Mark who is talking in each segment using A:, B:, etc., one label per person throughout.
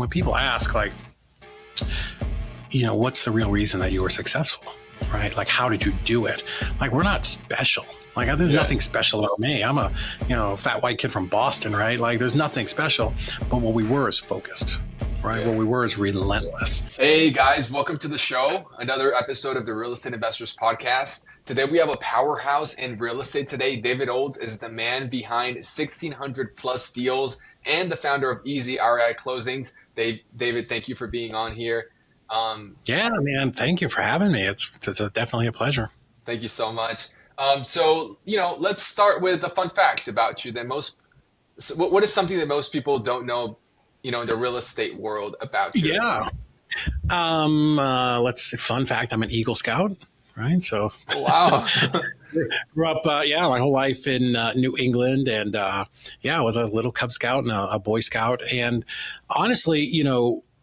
A: When people ask, like, what's the real reason that you were successful, right? Like, how did you do it? Like, we're not special. Like, there's nothing special about me. I'm a, fat white kid from Boston, right? Like, there's nothing special. But what we were is focused, right? What we were is relentless.
B: Hey guys, welcome to the show. Another episode of the Real Estate Investors Podcast. Today we have a powerhouse in real estate today. David Olds is the man behind 1,600 plus deals and the founder of EZReiClosings. David, thank you for being on here.
A: Yeah, man. Thank you for having me. It's definitely a pleasure.
B: Thank you so much. Let's start with a fun fact about you. What is something that most people don't know, in the real estate world about you?
A: Yeah. Let's see. Fun fact: I'm an Eagle Scout, right? So,
B: wow.
A: Grew up, my whole life in New England, and I was a little Cub Scout and a Boy Scout, and honestly,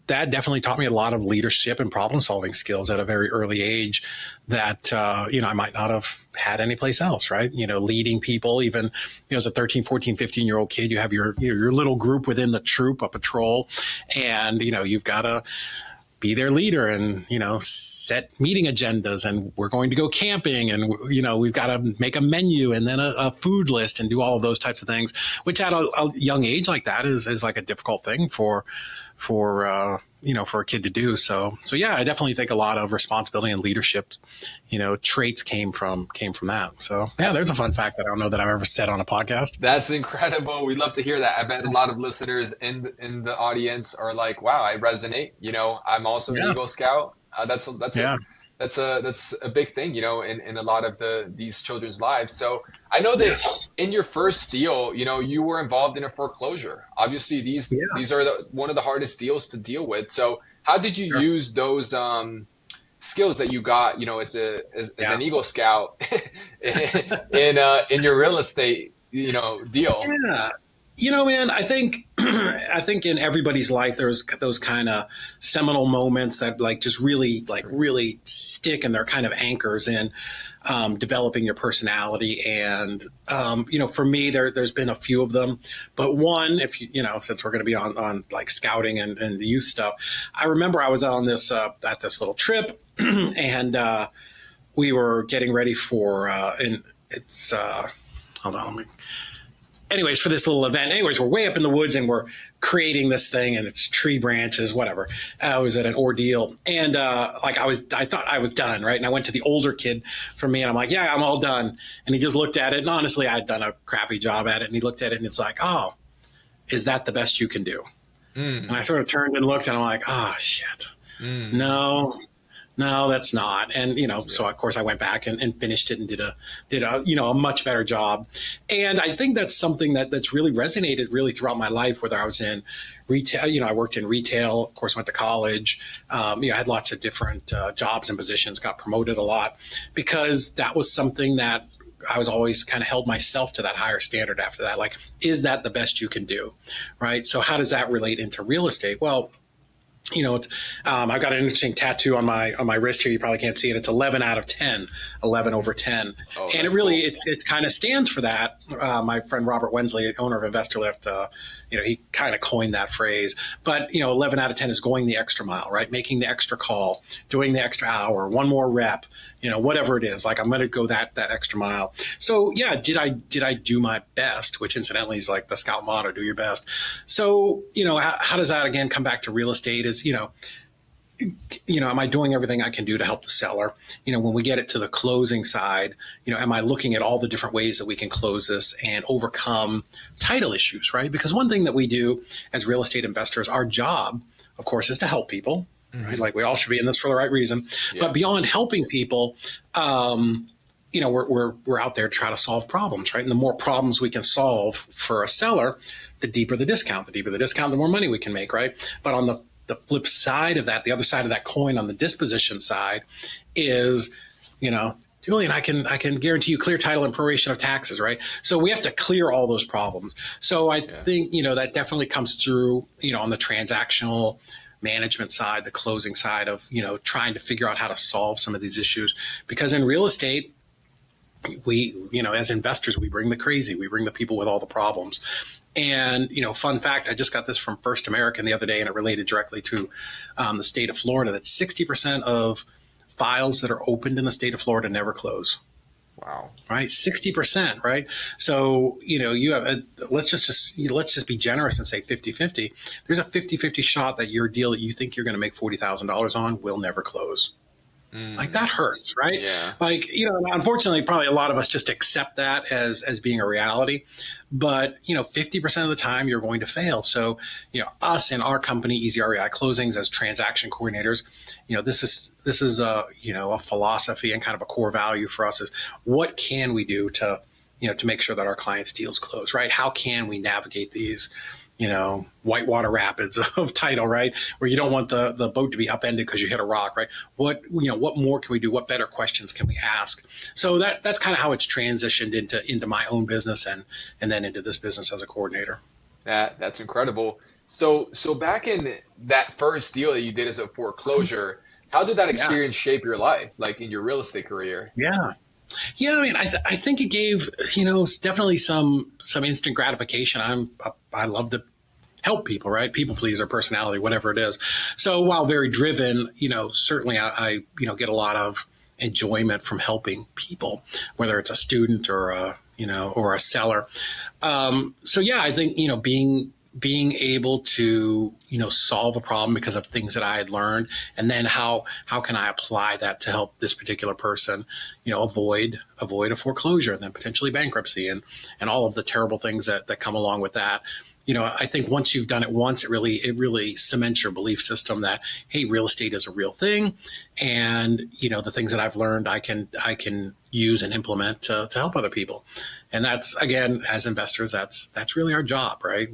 A: that definitely taught me a lot of leadership and problem solving skills at a very early age that, I might not have had anyplace else, right? Leading people, even, as a 13, 14, 15-year-old kid, you have your little group within the troop, a patrol, and, you've got to be their leader and, set meeting agendas, and we're going to go camping, and, we've got to make a menu and then a food list and do all of those types of things, which at a young age like that is like a difficult thing for a kid to do. So yeah, I definitely think a lot of responsibility and leadership, traits came from that. So yeah, there's a fun fact that I don't know that I've ever said on a podcast.
B: That's incredible. We'd love to hear that. I bet a lot of listeners in the audience are like, wow, I resonate. I'm also an Eagle Scout. That's a big thing, in a lot of these children's lives. So I know that in your first deal, you were involved in a foreclosure. Obviously, these are one of the hardest deals to deal with. So how did you use those skills that you got, as an Eagle Scout in your real estate, deal?
A: Yeah. Man, I think in everybody's life, there's those kind of seminal moments that just really stick, and they're kind of anchors in developing your personality. And, for me, there's been a few of them, but one, if since we're going to be on like scouting and the youth stuff, I remember I was on this, at this little trip and we were getting ready for, hold on, anyways, for this little event, we're way up in the woods and we're creating this thing, and it's tree branches, whatever. I was at an ordeal, and I thought I was done, right? And I went to the older kid from me, and I'm like, yeah, I'm all done. And he just looked at it, and honestly, I'd done a crappy job at it. And he looked at it, and it's like, oh, is that the best you can do? And I sort of turned and looked, and I'm like, oh shit, no, that's not. And, so of course I went back and finished it and did a much better job. And I think that's something that's really resonated really throughout my life, whether I was in retail, I worked in retail, of course, went to college, I had lots of different jobs and positions, got promoted a lot, because that was something that I was always kind of held myself to that higher standard after that. Like, is that the best you can do? Right. So how does that relate into real estate? Well, I've got an interesting tattoo on my wrist here. You probably can't see it. It's 11 out of 10, 11 over 10. Oh, and it really, cool. It kind of stands for that. My friend Robert Wensley, owner of InvestorLift, he kind of coined that phrase. But, 11 out of 10 is going the extra mile, right? Making the extra call, doing the extra hour, one more rep, whatever it is. Like, I'm going to go that extra mile. So, yeah, did I do my best, which incidentally is like the Scout motto, do your best. So, how does that, again, come back to real estate is, am I doing everything I can do to help the seller? When we get it to the closing side, am I looking at all the different ways that we can close this and overcome title issues, right? Because one thing that we do as real estate investors, our job, of course, is to help people, right? Like, we all should be in this for the right reason. Yeah. But beyond helping people, we're out there to try to solve problems, right? And the more problems we can solve for a seller, the deeper the discount. The deeper the discount, the more money we can make, right? But on the flip side of that, the other side of that coin on the disposition side is, Julian, I can guarantee you clear title and proration of taxes, right? So we have to clear all those problems. So I think, that definitely comes through, on the transactional management side, the closing side of, trying to figure out how to solve some of these issues. Because in real estate, we, as investors, we bring the crazy, we bring the people with all the problems. And, fun fact, I just got this from First American the other day, and it related directly to the state of Florida, that 60% of files that are opened in the state of Florida never close.
B: Wow.
A: Right. 60%. Right. So, you have let's just be generous and say 50-50. There's a 50-50 shot that your deal that you think you're going to make $40,000 on will never close. Like, that hurts, right?
B: Yeah.
A: Like, unfortunately, probably a lot of us just accept that as being a reality. But, 50% of the time you're going to fail. So, us in our company, EZReiClosings, as transaction coordinators, this is a philosophy and kind of a core value for us is, what can we do to make sure that our clients' deals close, right? How can we navigate these whitewater rapids of title, right? Where you don't want the boat to be upended because you hit a rock, right? What more can we do? What better questions can we ask? So that's kind of how it's transitioned into my own business and then into this business as a coordinator.
B: That's incredible. So back in that first deal that you did as a foreclosure, how did that experience shape your life, like in your real estate career?
A: Yeah. I mean, I think it gave, definitely some instant gratification. I love to help people, right? People pleaser, personality, whatever it is. So while very driven, certainly I get a lot of enjoyment from helping people, whether it's a student or a seller. So yeah, I think, being able to, solve a problem because of things that I had learned, and then how can I apply that to help this particular person, avoid a foreclosure and then potentially bankruptcy and all of the terrible things that come along with that. I think once you've done it once, it really cements your belief system that, hey, real estate is a real thing. And, the things that I've learned, I can use and implement to help other people. And that's, again, as investors, that's really our job, right?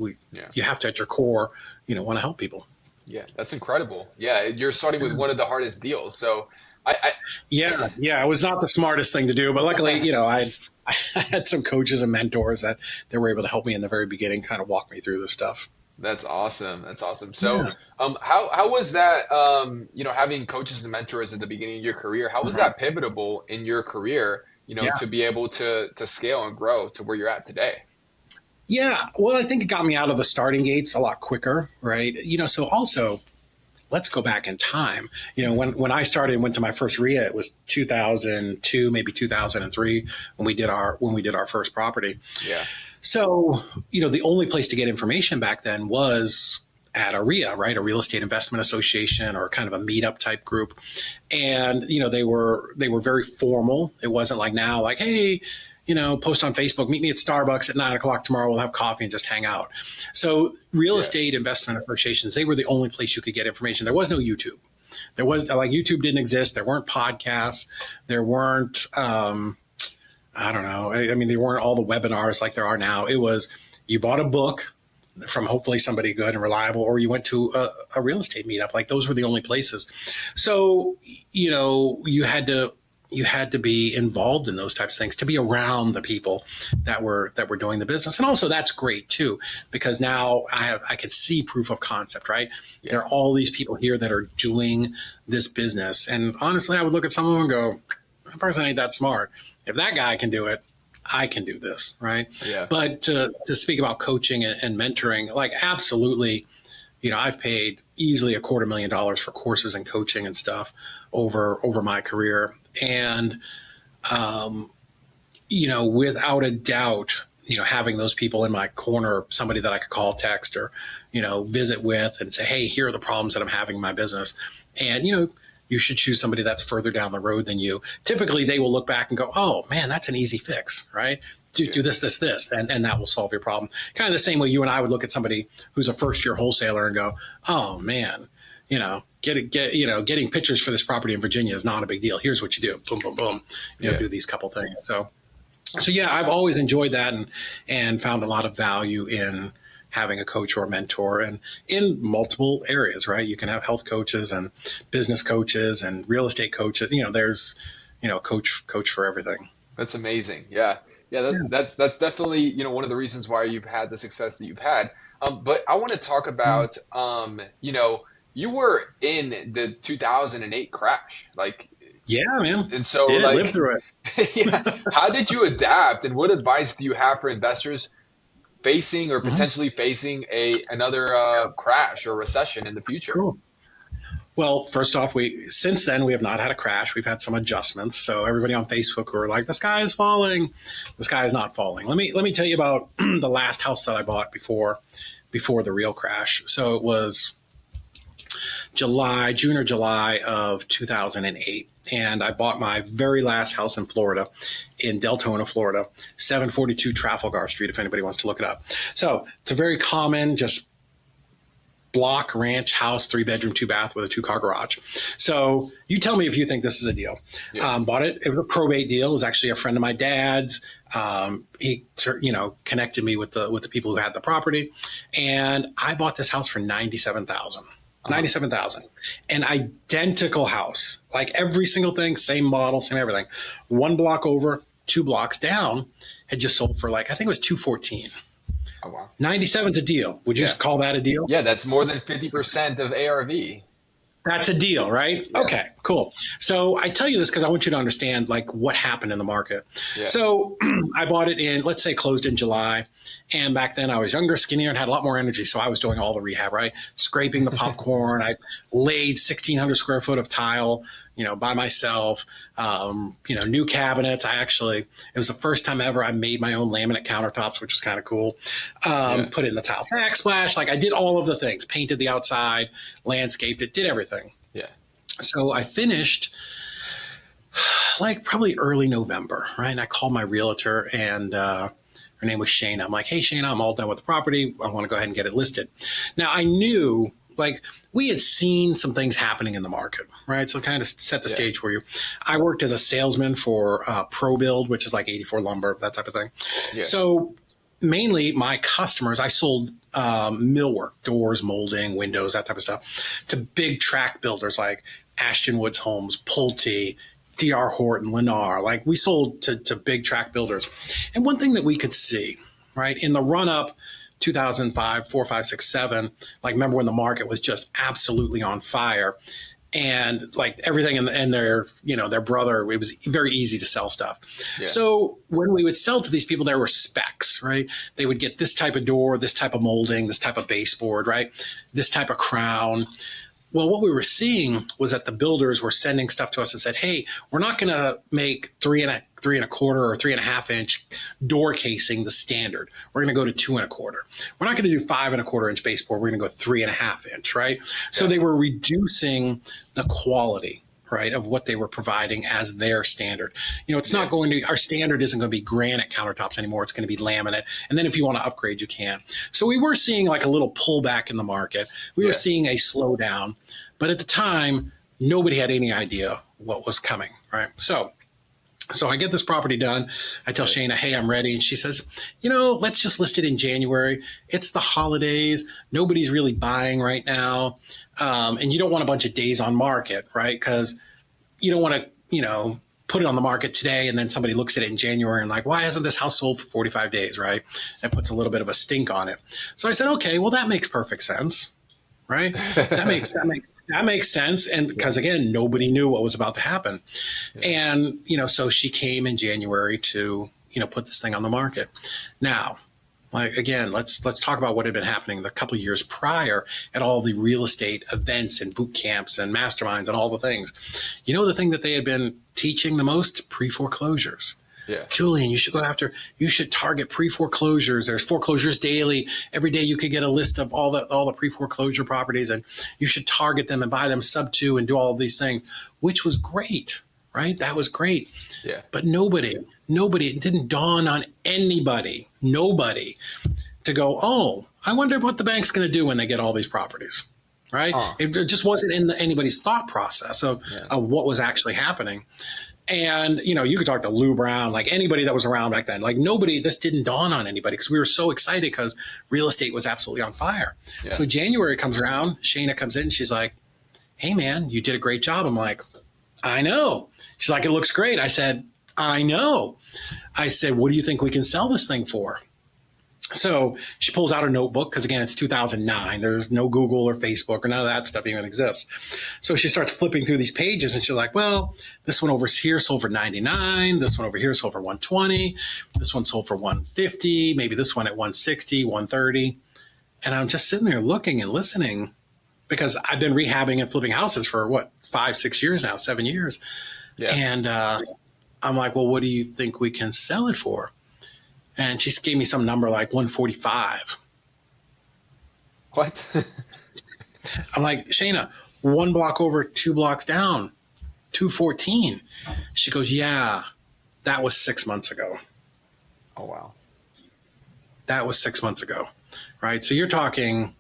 A: You have to, at your core, want to help people.
B: Yeah, that's incredible. Yeah, you're starting with one of the hardest deals. So
A: Yeah, it was not the smartest thing to do, but luckily, I had some coaches and mentors that they were able to help me in the very beginning, kind of walk me through this stuff.
B: That's awesome. So, how was that? Having coaches and mentors at the beginning of your career, how was that pivotal in your career? To be able to scale and grow to where you're at today.
A: Yeah, well, I think it got me out of the starting gates a lot quicker, right? So also, let's go back in time. When I started and went to my first RIA, it was 2002, maybe 2003 when we did our first property.
B: Yeah.
A: So, the only place to get information back then was at a RIA, right? A real estate investment association or kind of a meetup type group. And, they were very formal. It wasn't like now, like, hey, post on Facebook, meet me at Starbucks at 9:00 tomorrow. We'll have coffee and just hang out. So real estate investment associations, they were the only place you could get information. There was no YouTube. There was YouTube didn't exist. There weren't podcasts. There weren't, I don't know. I mean, there weren't all the webinars like there are now. It was, you bought a book from hopefully somebody good and reliable, or you went to a real estate meetup. Like, those were the only places. So, you had to be involved in those types of things to be around the people that were doing the business. And also that's great too, because now I could see proof of concept, right? Yeah. There are all these people here that are doing this business. And honestly, I would look at some of them and go, that person ain't that smart. If that guy can do it, I can do this, right?
B: Yeah.
A: But to speak about coaching and mentoring, like, absolutely, I've paid easily $250,000 for courses and coaching and stuff over my career. And, without a doubt, having those people in my corner, somebody that I could call, text, or, visit with and say, hey, here are the problems that I'm having in my business. And, you should choose somebody that's further down the road than you. Typically, they will look back and go, oh, man, that's an easy fix, right? Do this, and that will solve your problem. Kind of the same way you and I would look at somebody who's a first-year wholesaler and go, oh, man, getting pictures for this property in Virginia is not a big deal. Here's what you do. Boom, boom, boom. Do these couple things. So yeah, I've always enjoyed that and found a lot of value in having a coach or a mentor, and in multiple areas, right? You can have health coaches and business coaches and real estate coaches. There's, coach for everything.
B: That's amazing. Yeah. That's definitely, one of the reasons why you've had the success that you've had. But I want to talk about, you were in the 2008 crash, like.
A: Yeah, man.
B: And so,
A: lived through it.
B: Yeah. How did you adapt, and what advice do you have for investors facing or
A: Mm-hmm.
B: potentially facing another crash or recession in the future?
A: Cool. Well, first off, since then we have not had a crash. We've had some adjustments. So everybody on Facebook who are like, the sky is falling, the sky is not falling. Let me tell you about the last house that I bought before the real crash. So it was June or July of 2008. And I bought my very last house in Florida, in Deltona, Florida, 742 Trafalgar Street, if anybody wants to look it up. So it's a very common, just block ranch house, 3-bedroom, 2-bath with a 2-car garage. So you tell me if you think this is a deal.
B: Yeah.
A: Bought it. It was a probate deal. It was actually a friend of my dad's. He, connected me with the people who had the property, and I bought this house for $97,000. $97,000. An identical house, like every single thing, same model, same everything. 1 block over, 2 blocks down, had just sold for I think it was $214.
B: Oh, wow.
A: 97's a deal. Would you call that a deal?
B: Yeah, that's more than 50% of ARV.
A: That's a deal, right?
B: Yeah.
A: Okay, cool. So I tell you this because I want you to understand what happened in the market.
B: Yeah.
A: So I bought it in, let's say closed in July. And back then I was younger, skinnier, and had a lot more energy. So I was doing all the rehab, right? Scraping the popcorn. I laid 1,600 square foot of tile, by myself, new cabinets. It was the first time ever I made my own laminate countertops, which was kind of cool. Put in the tile backsplash. I did all of the things, painted the outside, landscaped it, did everything.
B: Yeah.
A: So I finished probably early November, right? And I called my realtor, and her name was Shayna. I'm like, hey, Shayna, I'm all done with the property. I want to go ahead and get it listed. Now, I knew, we had seen some things happening in the market, right? So kind of set the stage for you. I worked as a salesman for Pro Build, which is 84 Lumber, that type of thing. Yeah. So mainly my customers, I sold millwork, doors, molding, windows, that type of stuff, to big tract builders like Ashton Woods Homes, Pulte, D.R. Horton, Lennar. We sold to big tract builders. And one thing that we could see, right, in the run-up, 2005, 4, 5, 6, 7, remember when the market was just absolutely on fire, and everything and their brother, it was very easy to sell stuff. Yeah. So when we would sell to these people, there were specs, right? They would get this type of door, this type of molding, this type of baseboard, right? This type of crown. Well, what we were seeing was that the builders were sending stuff to us and said, hey, we're not going to make 3.25 or 3.5 inch door casing the standard. We're going to go to 2.25. We're not going to do 5.25 inch baseboard. We're going to go 3.5 inch, right? So they were reducing the quality, right, of what they were providing as their standard. It's not going to, our standard isn't going to be granite countertops anymore. It's going to be laminate. And then if you want to upgrade, you can. So we were seeing a little pullback in the market. We were seeing a slowdown. But at the time, nobody had any idea what was coming, right? So I get this property done. I tell Shayna, hey, I'm ready. And she says, let's just list it in January. It's the holidays. Nobody's really buying right now. And you don't want a bunch of days on market, right? Because you don't want to, put it on the market today and then somebody looks at it in January and why hasn't this house sold for 45 days, right? That puts a little bit of a stink on it. So I said, okay, well, that makes perfect sense. Right. That makes sense. And because, again, nobody knew what was about to happen. Yeah. And, so she came in January to, put this thing on the market. Now, again, let's talk about what had been happening the couple of years prior at all the real estate events and boot camps and masterminds and all the things. The thing that they had been teaching the most? Pre-foreclosures. Yeah. Julian, you should target pre-foreclosures. There's foreclosures daily. Every day you could get a list of all the pre-foreclosure properties, and you should target them and buy them sub 2 and do all of these things, which was great, right? That was great. Yeah. But nobody, it didn't dawn on nobody to go, oh, I wonder what the bank's going to do when they get all these properties, right? It just wasn't in anybody's thought process of what was actually happening. And, you could talk to Lou Brown, anybody that was around back then, this didn't dawn on anybody because we were so excited because real estate was absolutely on fire. Yeah. So January comes around, Shayna comes in, she's like, hey man, you did a great job. I'm like, I know. She's like, it looks great. I said, I know. I said, what do you think we can sell this thing for? So she pulls out a notebook because, again, it's 2009. There's no Google or Facebook or none of that stuff even exists. So she starts flipping through these pages and she's like, well, this one over here sold for 99. This one over here sold for 120. This one sold for 150. Maybe this one at 160, 130. And I'm just sitting there looking and listening because I've been rehabbing and flipping houses for 5, 6 years now, 7 years. Yeah. And I'm like, well, what do you think we can sell it for? And she gave me some number like 145.
B: What?
A: I'm like, Shayna, 1 block over, 2 blocks down, 214. She goes, yeah, that was 6 months ago.
B: Oh, wow.
A: That was 6 months ago, right? So you're talking,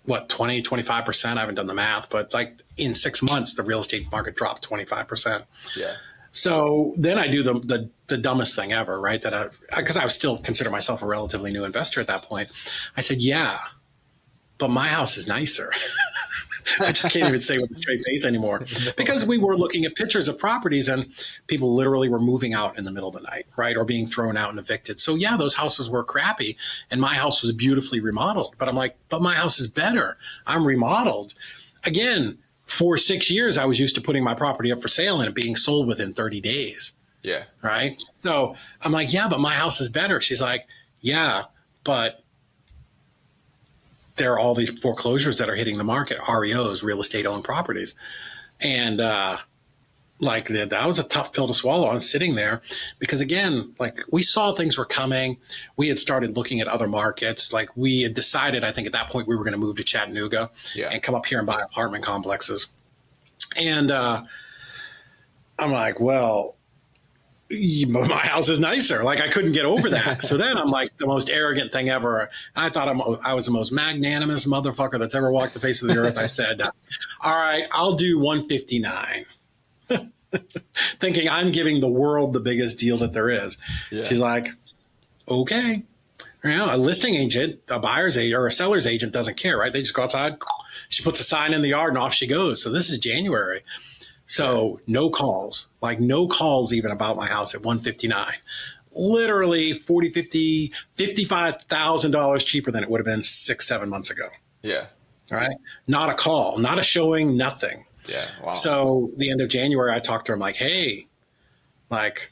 A: 20, 25%? I haven't done the math, but like in 6 months, the real estate market dropped 25%.
B: Yeah.
A: So then I do the dumbest thing ever, right? Because I was still consider myself a relatively new investor at that point. I said, yeah, but my house is nicer. I can't even say with a straight face anymore because we were looking at pictures of properties and people literally were moving out in the middle of the night, right? Or being thrown out and evicted. So yeah, those houses were crappy and my house was beautifully remodeled, but I'm like, but my house is better. I'm remodeled. Again, for 6 years, I was used to putting my property up for sale and it being sold within 30 days.
B: Yeah.
A: Right. So I'm like, yeah, but my house is better. She's like, yeah, but there are all these foreclosures that are hitting the market, REOs, real estate owned properties. And that was a tough pill to swallow. I was sitting there because, again, like we saw things were coming. We had started looking at other markets. Like we had decided, I think at that point, we were going to move to Chattanooga and come up here and buy apartment complexes. And I'm like, well, my house is nicer. Like I couldn't get over that. So then I'm like the most arrogant thing ever. I thought I was the most magnanimous motherfucker that's ever walked the face of the earth. I said, all right, I'll do 159. Thinking I'm giving the world the biggest deal that there is. Yeah. She's like, okay. A listing agent, a buyer's agent or a seller's agent doesn't care, right? They just go outside. She puts a sign in the yard and off she goes. So this is January. So no calls even about my house at 159. Literally $40,000, $50,000, $55,000 cheaper than it would have been 6, 7 months ago.
B: Yeah.
A: All right. Not a call, not a showing, nothing.
B: Yeah. Wow.
A: So the end of January, I talked to her. I'm like, hey, like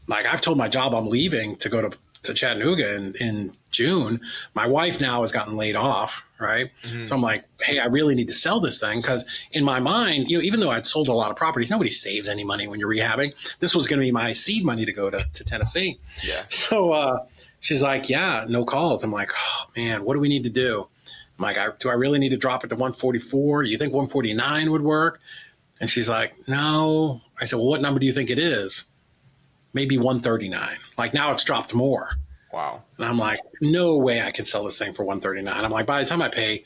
A: I've told my job I'm leaving to go to Chattanooga in June. My wife now has gotten laid off, right? Mm-hmm. So I'm like, hey, I really need to sell this thing because in my mind, even though I'd sold a lot of properties, nobody saves any money when you're rehabbing. This was going to be my seed money to go to Tennessee.
B: Yeah.
A: So she's like, yeah, no calls. I'm like, oh man, what do we need to do? I'm like, do I really need to drop it to 144? You think 149 would work? And she's like, no. I said, well, what number do you think it is? Maybe 139. Like now it's dropped more.
B: Wow.
A: And I'm like, no way I could sell this thing for 139. I'm like, by the time I pay,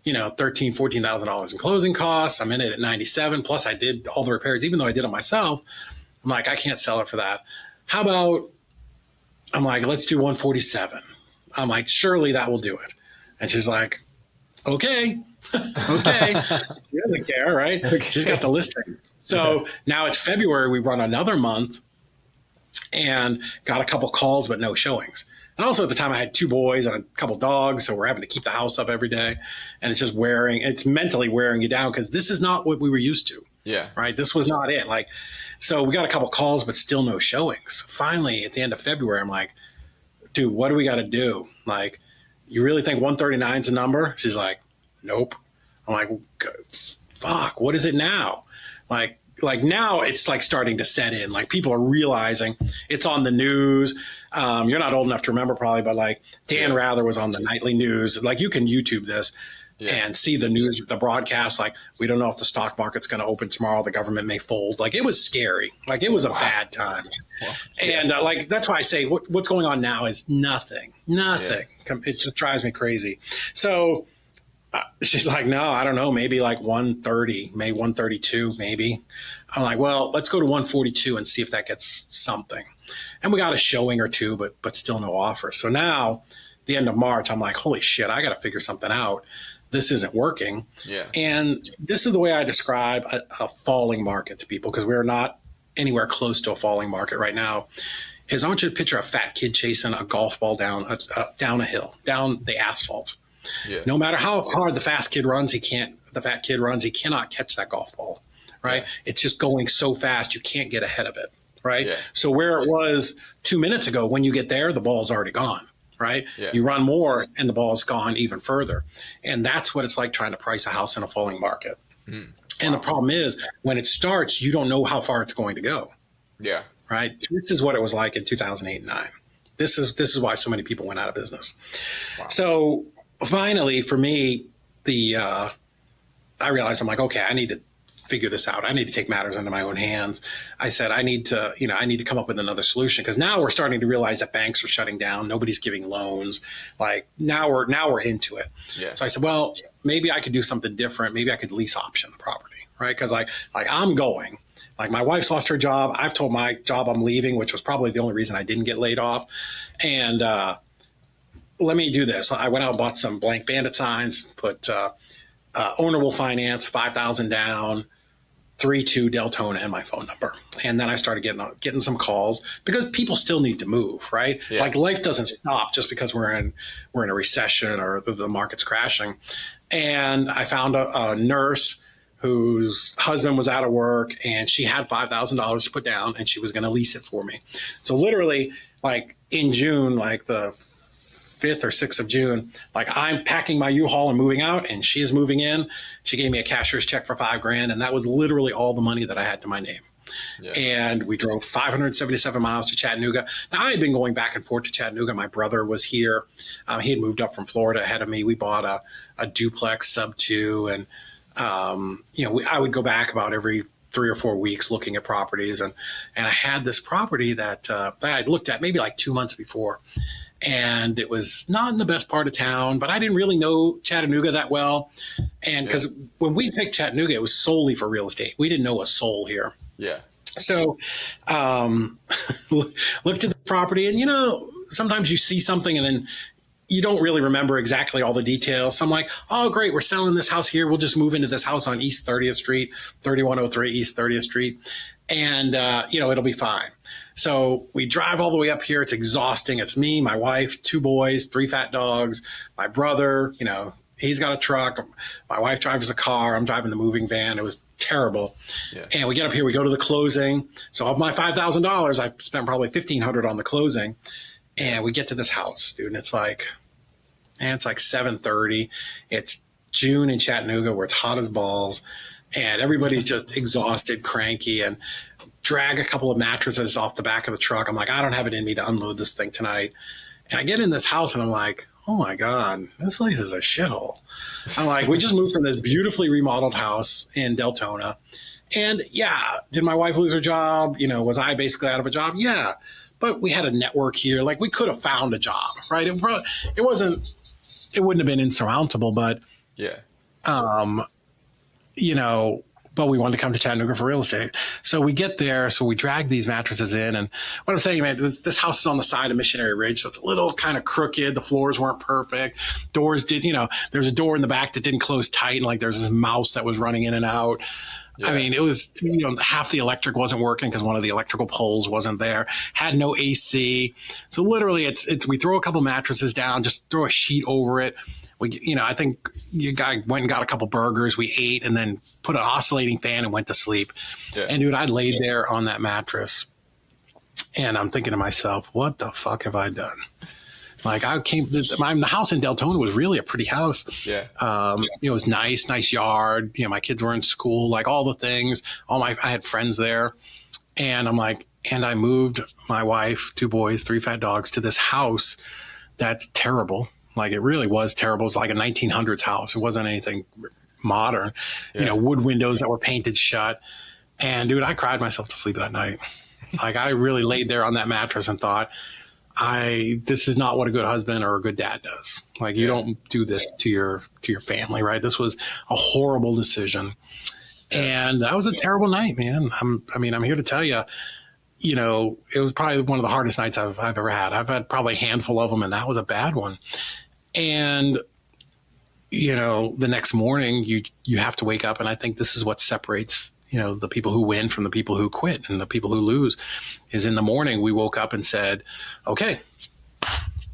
A: $13,000, $14,000 in closing costs, I'm in it at 97. Plus I did all the repairs, even though I did it myself. I'm like, I can't sell it for that. How about, I'm like, let's do 147. I'm like, surely that will do it. And she's like, okay. Okay. She doesn't care, right? Okay. She's got the listing. So now it's February. We run another month and got a couple calls, but no showings. And also at the time I had 2 boys and a couple dogs. So we're having to keep the house up every day. And it's just it's mentally wearing you down because this is not what we were used to.
B: Yeah.
A: Right. This was not it. So we got a couple calls, but still no showings. Finally, at the end of February, I'm like, dude, what do we got to do? Like, you really think 139 is a number? She's like, nope. I'm like, fuck, what is it now? Like now it's like starting to set in. Like people are realizing it's on the news. You're not old enough to remember probably, but like Dan Rather was on the nightly news. Like you can YouTube this and see the news, the broadcast. Like we don't know if the stock market's going to open tomorrow. The government may fold. Like it was scary. Like it was a bad time. Wow. And that's why I say what's going on now is nothing. Yeah. It just drives me crazy. So she's like, no, I don't know, maybe like 130, maybe 132, maybe. I'm like, well, let's go to 142 and see if that gets something. And we got a showing or 2, but still no offer. So now, the end of March, I'm like, holy shit, I got to figure something out. This isn't working.
B: Yeah.
A: And this is the way I describe a falling market to people because we're not anywhere close to a falling market right now. is I want you to picture a fat kid chasing a golf ball down a hill, down the asphalt. Yeah. No matter how hard the fat kid runs, he cannot catch that golf ball, right? Yeah. It's just going so fast, you can't get ahead of it, right? Yeah. So where it was 2 minutes ago, when you get there, the ball's already gone, right? Yeah. You run more and the ball's gone even further. And that's what it's like trying to price a house in a falling market. Mm. And the problem is, when it starts, you don't know how far it's going to go. Yeah. Right. This is what it was like in 2008 and 9. This is why so many people went out of business. Wow. So finally, for me, I realized, I'm like, okay, I need to figure this out. I need to take matters into my own hands. I said, I need to come up with another solution, because now we're starting to realize that banks are shutting down. Nobody's giving loans. Like now we're into it. Yeah. So I said, well, maybe I could do something different. Maybe I could lease option the property, right? Because I'm going. Like, my wife's lost her job. I've told my job I'm leaving, which was probably the only reason I didn't get laid off. And let me do this. I went out and bought some blank bandit signs, put owner will finance, $5,000 down, 32 Deltona, and my phone number. And then I started getting some calls, because people still need to move, right? Yeah. Like, life doesn't stop just because we're in a recession or the market's crashing. And I found a nurse whose husband was out of work, and she had $5,000 to put down, and she was going to lease it for me. So literally, like in June, like the 5th or 6th of June, like I'm packing my U-Haul and moving out, and she's moving in. She gave me a cashier's check for $5,000, and that was literally all the money that I had to my name. Yeah. And we drove 577 miles to Chattanooga. Now, I had been going back and forth to Chattanooga. My brother was here. He had moved up from Florida ahead of me. We bought a duplex sub 2, and I would go back about every 3 or 4 weeks looking at properties. And I had this property that I'd looked at maybe like 2 months before. And it was not in the best part of town, but I didn't really know Chattanooga that well. And because when we picked Chattanooga, it was solely for real estate. We didn't know a soul here. Yeah. So looked at the property, and, sometimes you see something and then you don't really remember exactly all the details. So I'm like, oh, great, we're selling this house here. We'll just move into this house on East 30th Street, 3103 East 30th Street. And, it'll be fine. So we drive all the way up here. It's exhausting. It's me, my wife, 2 boys, 3 fat dogs, my brother, he's got a truck. My wife drives a car. I'm driving the moving van. It was terrible. Yeah. And we get up here, we go to the closing. So of my $5,000, I spent probably $1,500 on the closing. And we get to this house, dude, and it's like 7:30. It's June in Chattanooga, where it's hot as balls, and everybody's just exhausted, cranky, and drag a couple of mattresses off the back of the truck. I'm like, I don't have it in me to unload this thing tonight. And I get in this house, and I'm like, oh my God, this place is a shithole. I'm like, we just moved from this beautifully remodeled house in Deltona. And yeah, did my wife lose her job? Was I basically out of a job? Yeah. But we had a network here. Like, we could have found a job, right? It wouldn't have been insurmountable, but yeah. But we wanted to come to Chattanooga for real estate. So we get there. So we drag these mattresses in. And what I'm saying, man, this house is on the side of Missionary Ridge. So it's a little kind of crooked. The floors weren't perfect. Doors there's a door in the back that didn't close tight. And like, there's this mouse that was running in and out. Yeah. I mean, it was, half the electric wasn't working because one of the electrical poles wasn't there, had no AC. So literally we throw a couple mattresses down, just throw a sheet over it. I think you guy went and got a couple burgers. We ate and then put an oscillating fan and went to sleep. Yeah. And dude, I laid there on that mattress and I'm thinking to myself, what the fuck have I done? Like, the house in Deltona was really a pretty house. Yeah. It was nice yard. My kids were in school, like all the things. I had friends there. And I'm like, and I moved my wife, 2 boys, 3 fat dogs to this house that's terrible. Like, it really was terrible. It was like a 1900s house. It wasn't anything modern. Yeah. Wood windows that were painted shut. And dude, I cried myself to sleep that night. Like, I really laid there on that mattress and thought, this is not what a good husband or a good dad does. Like, you don't do this to your family, right? This was a horrible decision. And that was a terrible night, man. I'm here to tell you, it was probably one of the hardest nights I've ever had. I've had probably a handful of them, and that was a bad one. And, the next morning you have to wake up. And I think this is what separates, the people who win from the people who quit and the people who lose is in the morning we woke up and said, okay,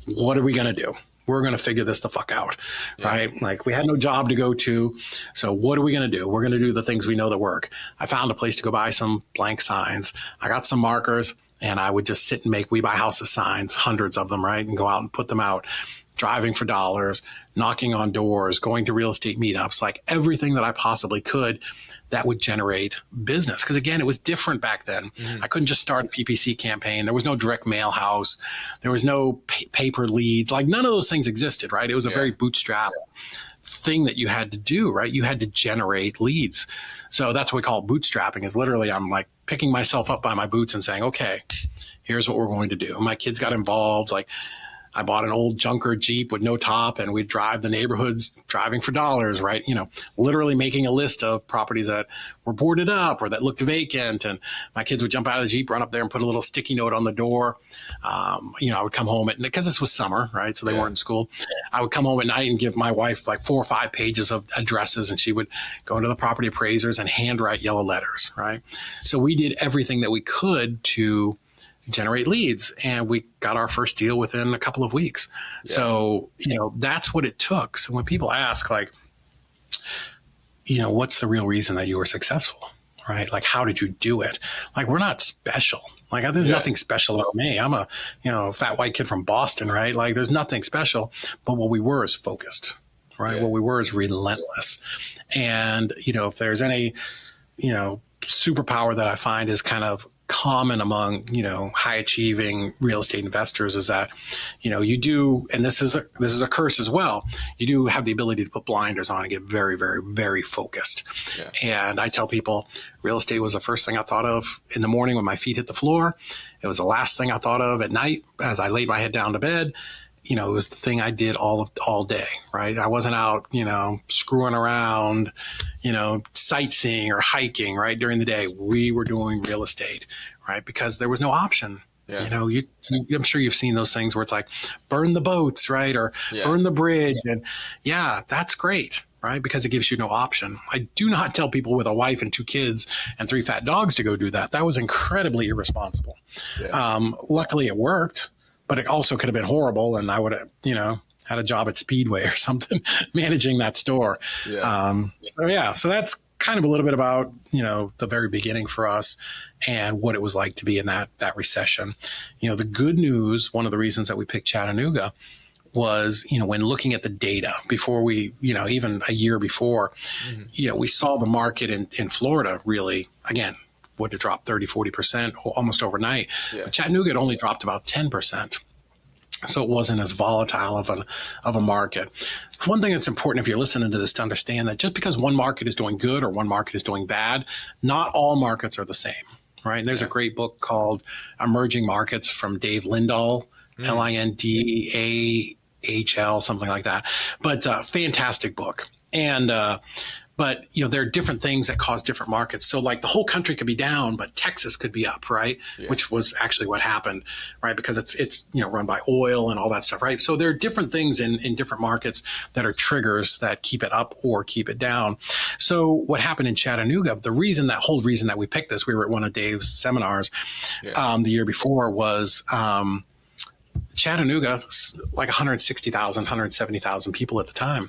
A: what are we going to do? We're going to figure this the fuck out, right? Like we had no job to go to. So what are we going to do? We're going to do the things we know that work. I found a place to go buy some blank signs. I got some markers and I would just sit and make We Buy Houses signs, hundreds of them, right? And go out and put them out, driving for dollars, knocking on doors, going to real estate meetups, like everything that I possibly could that would generate business. Because again, it was different back then. I couldn't just start a PPC campaign. There was no direct mail house. There was no paper leads. Like none of those things existed, right? It was a very bootstrap thing that you had to do, right? You had to generate leads. So that's what we call bootstrapping, is literally I'm like picking myself up by my boots and saying, okay, here's what we're going to do. My kids got involved. Like I bought an old junker Jeep with no top and we'd drive the neighborhoods driving for dollars, right? Literally making a list of properties that were boarded up or that looked vacant. And my kids would jump out of the Jeep, run up there and put a little sticky note on the door. I would come home because this was summer, right? So they weren't in school. I would come home at night and give my wife like 4 or 5 pages of addresses and she would go into the property appraisers and handwrite yellow letters, right? So we did everything that we could to generate leads, and we got our first deal within a couple of weeks. So, that's what it took. So when people ask like, what's the real reason that you were successful, right? Like, how did you do it? Like, we're not special. Like, there's nothing special about me. I'm a, fat white kid from Boston, right? Like, there's nothing special, but what we were is focused, right? What we were is relentless. And, if there's any, superpower that I find is kind of common among, high achieving real estate investors is that, you do, and this is a curse as well. You do have the ability to put blinders on and get very, very, very focused. And I tell people real estate was the first thing I thought of in the morning when my feet hit the floor. It was the last thing I thought of at night as I laid my head down to bed. It was the thing I did all day, right? I wasn't out, screwing around, sightseeing or hiking, right? During the day, we were doing real estate, right? Because there was no option. I'm sure you've seen those things where it's like burn the boats, right? Or burn the bridge. And that's great, right? Because it gives you no option. I do not tell people with a wife and 2 kids and 3 fat dogs to go do that. That was incredibly irresponsible. Luckily it worked. But it also could have been horrible, and I would have, had a job at Speedway or something, managing that store. So that's kind of a little bit about, the very beginning for us and what it was like to be in that recession. The good news, one of the reasons that we picked Chattanooga was, when looking at the data before we, even a year before, we saw the market in Florida really, again, would have dropped 30, 40% almost overnight. But Chattanooga had only dropped about 10%. So it wasn't as volatile of a market. One thing that's important if you're listening to this to understand that just because one market is doing good or one market is doing bad, not all markets are the same, right? And there's a great book called Emerging Markets from Dave Lindahl, Lindahl, something like that. But fantastic book. And but, there are different things that cause different markets. So like the whole country could be down, but Texas could be up, right? Which was actually what happened, right? Because it's run by oil and all that stuff, right? So there are different things in different markets that are triggers that keep it up or keep it down. So what happened in Chattanooga, the whole reason that we picked this, we were at one of Dave's seminars the year before was Chattanooga, like 160,000, 170,000 people at the time.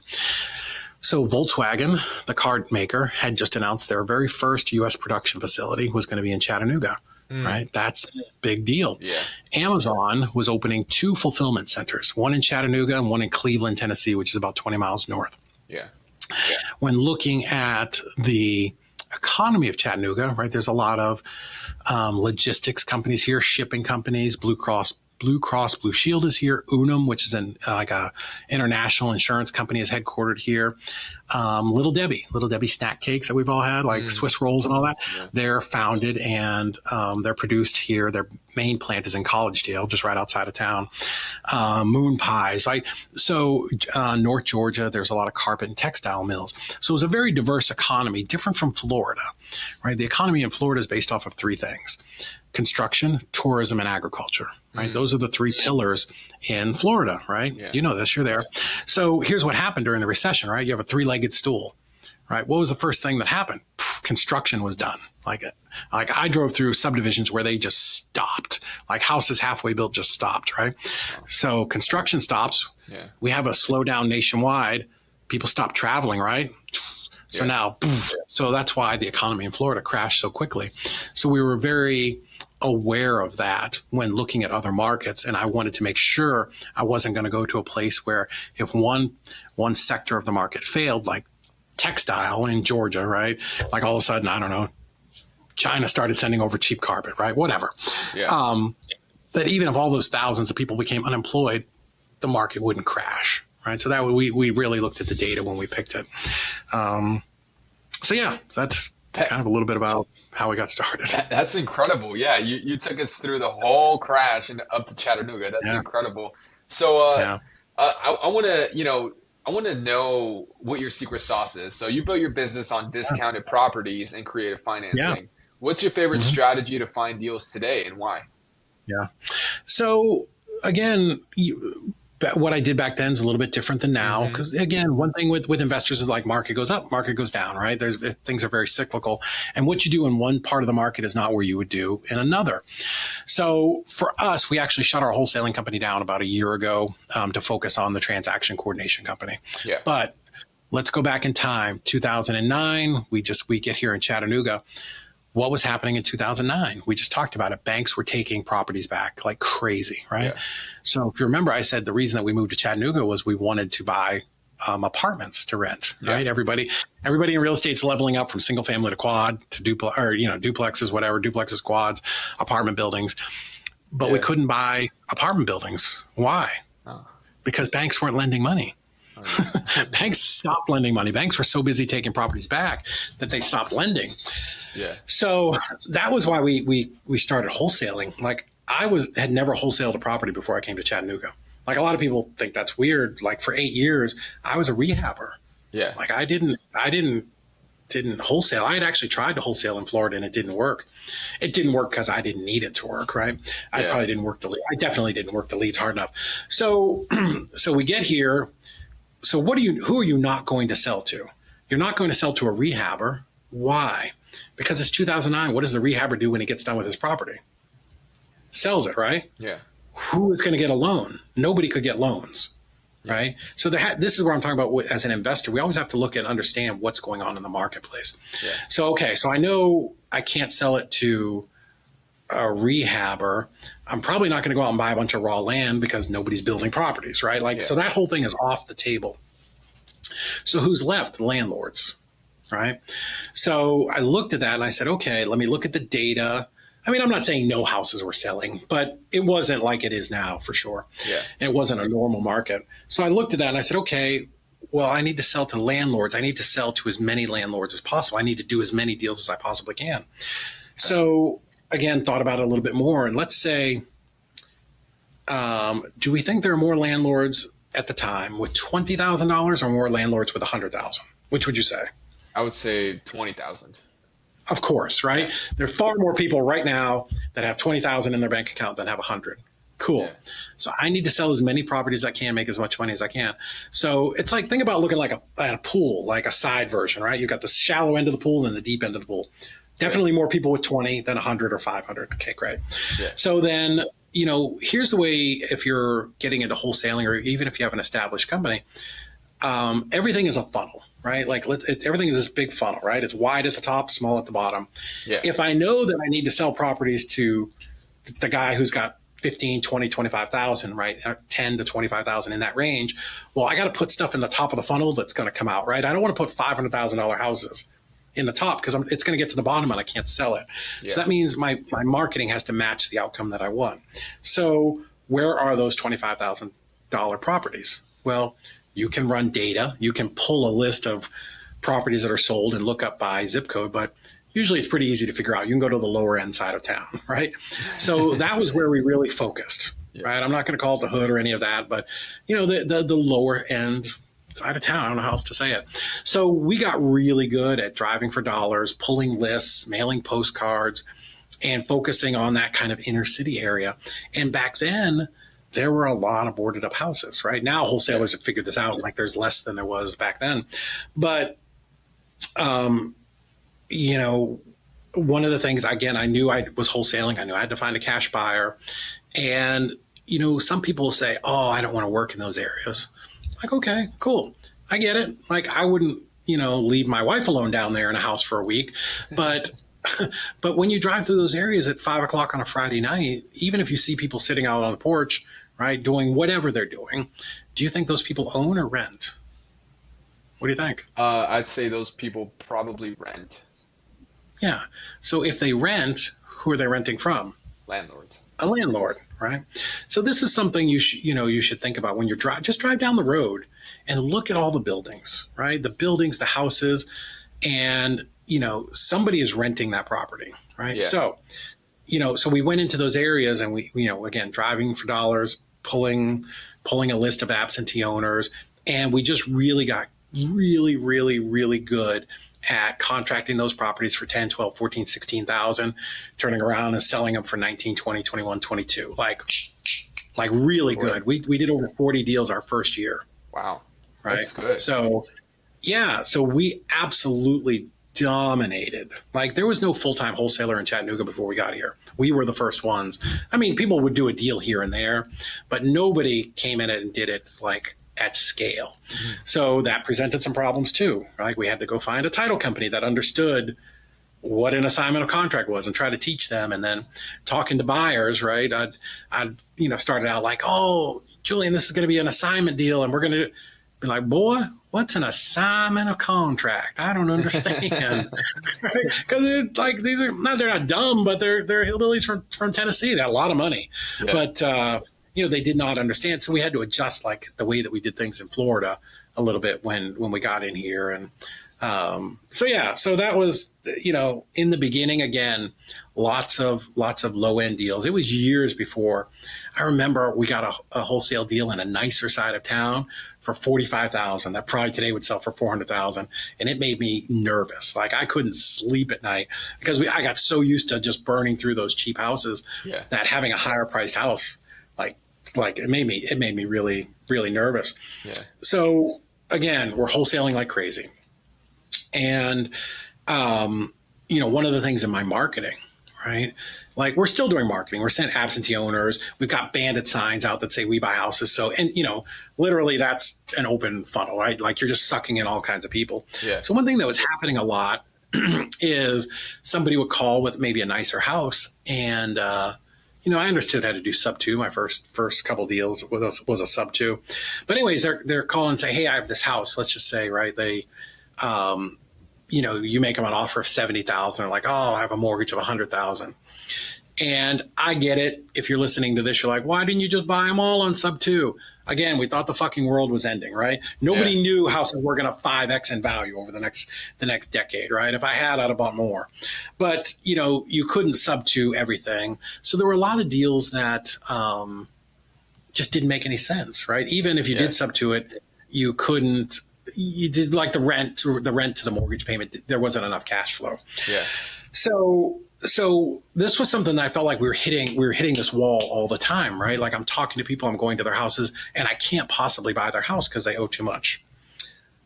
A: So Volkswagen, the car maker, had just announced their very first U.S. production facility was going to be in Chattanooga, right? That's a big deal. Amazon was opening 2 fulfillment centers, one in Chattanooga and one in Cleveland, Tennessee, which is about 20 miles north. When looking at the economy of Chattanooga, right, there's a lot of logistics companies here, shipping companies, Blue Cross Blue Shield is here. Unum, which is a international insurance company, is headquartered here. Little Debbie snack cakes that we've all had, like Swiss rolls and all that. They're founded and they're produced here. Their main plant is in Collegedale, just right outside of town. Moon pies, right? So North Georgia, there's a lot of carpet and textile mills. So it was a very diverse economy, different from Florida, right? The economy in Florida is based off of 3 things: construction, tourism, and agriculture, right? Those are the 3 pillars in Florida, right? You know this, you're there. So here's what happened during the recession, right? You have a 3-legged stool, right? What was the first thing that happened? construction was done. Like I drove through subdivisions where they just stopped, like houses halfway built just stopped, right? So construction stops.
B: Yeah.
A: We have a slowdown nationwide. People stop traveling, right? So now, so that's why the economy in Florida crashed so quickly. So we were very aware of that when looking at other markets. And I wanted to make sure I wasn't going to go to a place where if one sector of the market failed, like textile in Georgia, right? Like all of a sudden, I don't know, China started sending over cheap carpet, right? Whatever.
B: Yeah.
A: That even if all those thousands of people became unemployed, the market wouldn't crash, right? So that we really looked at the data when we picked it. So yeah, that's kind of a little bit about how we got started.
B: That's incredible. Yeah, you took us through the whole crash and up to Chattanooga. That's incredible. So I want to, I want to know what your secret sauce is. So you built your business on discounted properties and creative financing.
A: Yeah.
B: What's your favorite strategy to find deals today and why?
A: Yeah. So again, what I did back then is a little bit different than now. Because again, one thing with investors is like market goes up, market goes down, right? Things are very cyclical. And what you do in one part of the market is not where you would do in another. So for us, we actually shut our wholesaling company down about a year ago to focus on the transaction coordination company.
B: Yeah.
A: But let's go back in time. 2009, we get here in Chattanooga. What was happening in 2009? We just talked about it. Banks were taking properties back like crazy, right?
B: Yeah.
A: So if you remember, I said the reason that we moved to Chattanooga was we wanted to buy apartments to rent, right? Everybody in real estate's leveling up from single family to quad to duplexes, whatever, duplexes, quads, apartment buildings. But we couldn't buy apartment buildings. Why? Because banks weren't lending money. Banks stopped lending money. Banks were so busy taking properties back that they stopped lending.
B: Yeah.
A: So that was why we started wholesaling. Like had never wholesaled a property before I came to Chattanooga. Like a lot of people think that's weird. Like for 8 years, I was a rehabber.
B: Yeah.
A: Like I didn't wholesale. I had actually tried to wholesale in Florida and it didn't work. It didn't work because I didn't need it to work, right? I definitely didn't work the leads hard enough. So we get here. So who are you not going to sell to? You're not going to sell to a rehabber. Why? Because it's 2009. What does the rehabber do when he gets done with his property? Sells it, right?
B: Yeah.
A: Who is going to get a loan? Nobody could get loans, right? So this is where I'm talking about as an investor. We always have to look and understand what's going on in the marketplace.
B: Yeah.
A: So I know I can't sell it to a rehabber. I'm probably not going to go out and buy a bunch of raw land because nobody's building properties, right? So that whole thing is off the table. So who's left? Landlords, right? So I looked at that and I said, okay, let me look at the data. I mean, I'm not saying no houses were selling, but it wasn't like it is now for sure.
B: Yeah.
A: And it wasn't a normal market. So I looked at that and I said, okay, well, I need to sell to landlords. I need to sell to as many landlords as possible. I need to do as many deals as I possibly can. So again, thought about it a little bit more. And let's say, do we think there are more landlords at the time with $20,000 or more landlords with $100,000? Which would you say?
B: I would say 20,000.
A: Of course, right? Yeah. There are far more people right now that have 20,000 in their bank account than have 100. Cool. Yeah. So I need to sell as many properties as I can, make as much money as I can. So it's like, think about looking like at a pool, like a side version, right? You've got the shallow end of the pool and the deep end of the pool. Definitely more people with 20 than 100 or 500. Okay, great. Yeah. So then, here's the way, if you're getting into wholesaling or even if you have an established company, everything is a funnel, right? Like everything is this big funnel, right? It's wide at the top, small at the bottom. Yeah. If I know that I need to sell properties to the guy who's got 15, 20, 25,000, right? 10 to 25,000 in that range. Well, I got to put stuff in the top of the funnel that's going to come out, right? I don't want to put $500,000 houses in the top because it's going to get to the bottom and I can't sell it. Yeah. So that means my marketing has to match the outcome that I want. So where are those $25,000 properties? Well, you can run data. You can pull a list of properties that are sold and look up by zip code, but usually it's pretty easy to figure out. You can go to the lower end side of town, right? So that was where we really focused, right? I'm not going to call it the hood or any of that, but the lower end side of town. I don't know how else to say it. So we got really good at driving for dollars, pulling lists, mailing postcards, and focusing on that kind of inner city area. And back then, there were a lot of boarded up houses, right? Now wholesalers have figured this out, like there's less than there was back then. But you know, one of the things, again, I knew I was wholesaling. I knew I had to find a cash buyer. And, you know, some people will say, oh, I don't want to work in those areas. Like, okay, cool. I get it. Like, I wouldn't, you know, leave my wife alone down there in a house for a week. But, but when you drive through those areas at 5 o'clock on a Friday night, even if you see people sitting out on the porch, right, doing whatever they're doing, do you think those people own or rent? What do you think?
B: I'd say those people probably rent.
A: Yeah. So if they rent, who are they renting from?
B: Landlords.
A: A landlord, right? So this is something you should think about when you're just drive down the road and look at all the buildings, right? The buildings, the houses, and somebody is renting that property, right?
B: Yeah.
A: So, so we went into those areas and we, again, driving for dollars, pulling a list of absentee owners, and we just really got really, really, really good at contracting those properties for 10, 12, 14, 16,000, turning around and selling them for 19, 20, 21, 22. Like really good. We did over 40 deals our first year.
B: Wow.
A: Right.
B: That's good.
A: So yeah, so we absolutely dominated. Like there was no full-time wholesaler in Chattanooga before we got here. We were the first ones. I mean, people would do a deal here and there, but nobody came in it and did it like at scale. Mm-hmm. So that presented some problems too. Right? We had to go find a title company that understood what an assignment of contract was and try to teach them. And then talking to buyers, right? I'd started out like, oh, Julian, this is going to be an assignment deal. And we're going to be like, boy, what's an assignment of contract? I don't understand. Because it's like, they're not dumb, but they're hillbillies from Tennessee. They had a lot of money. Yeah. But, they did not understand. So we had to adjust like the way that we did things in Florida a little bit when we got in here. And so that was, in the beginning, again, lots of low end deals. It was years before. I remember we got a wholesale deal in a nicer side of town for $45,000 that probably today would sell for $400,000. And it made me nervous. Like I couldn't sleep at night because I got so used to just burning through those cheap houses that having a higher priced house, like it made me really, really nervous. Yeah. So again, we're wholesaling like crazy. And, one of the things in my marketing, right? Like we're still doing marketing. We're sending absentee owners. We've got bandit signs out that say we buy houses. So, and literally that's an open funnel, right? Like you're just sucking in all kinds of people. Yeah. So one thing that was happening a lot is somebody would call with maybe a nicer house. And, I understood how to do sub 2. My first couple deals was a sub 2. But anyways, they're calling and say, hey, I have this house. Let's just say, right, they, you make them an offer of 70,000. They're like, oh, I have a mortgage of 100,000. And I get it. If you're listening to this, you're like, why didn't you just buy them all on sub 2? Again, we thought the fucking world was ending, right? Nobody knew houses were going to 5x in value over the next decade, right? If I had, I'd have bought more. But, you couldn't sub 2 everything. So there were a lot of deals that just didn't make any sense, right? Even if you did sub 2 it, you couldn't. You did like the rent to the mortgage payment. There wasn't enough cash flow. Yeah. So this was something that I felt like we were hitting this wall all the time, right? Like I'm talking to people, I'm going to their houses, and I can't possibly buy their house because they owe too much.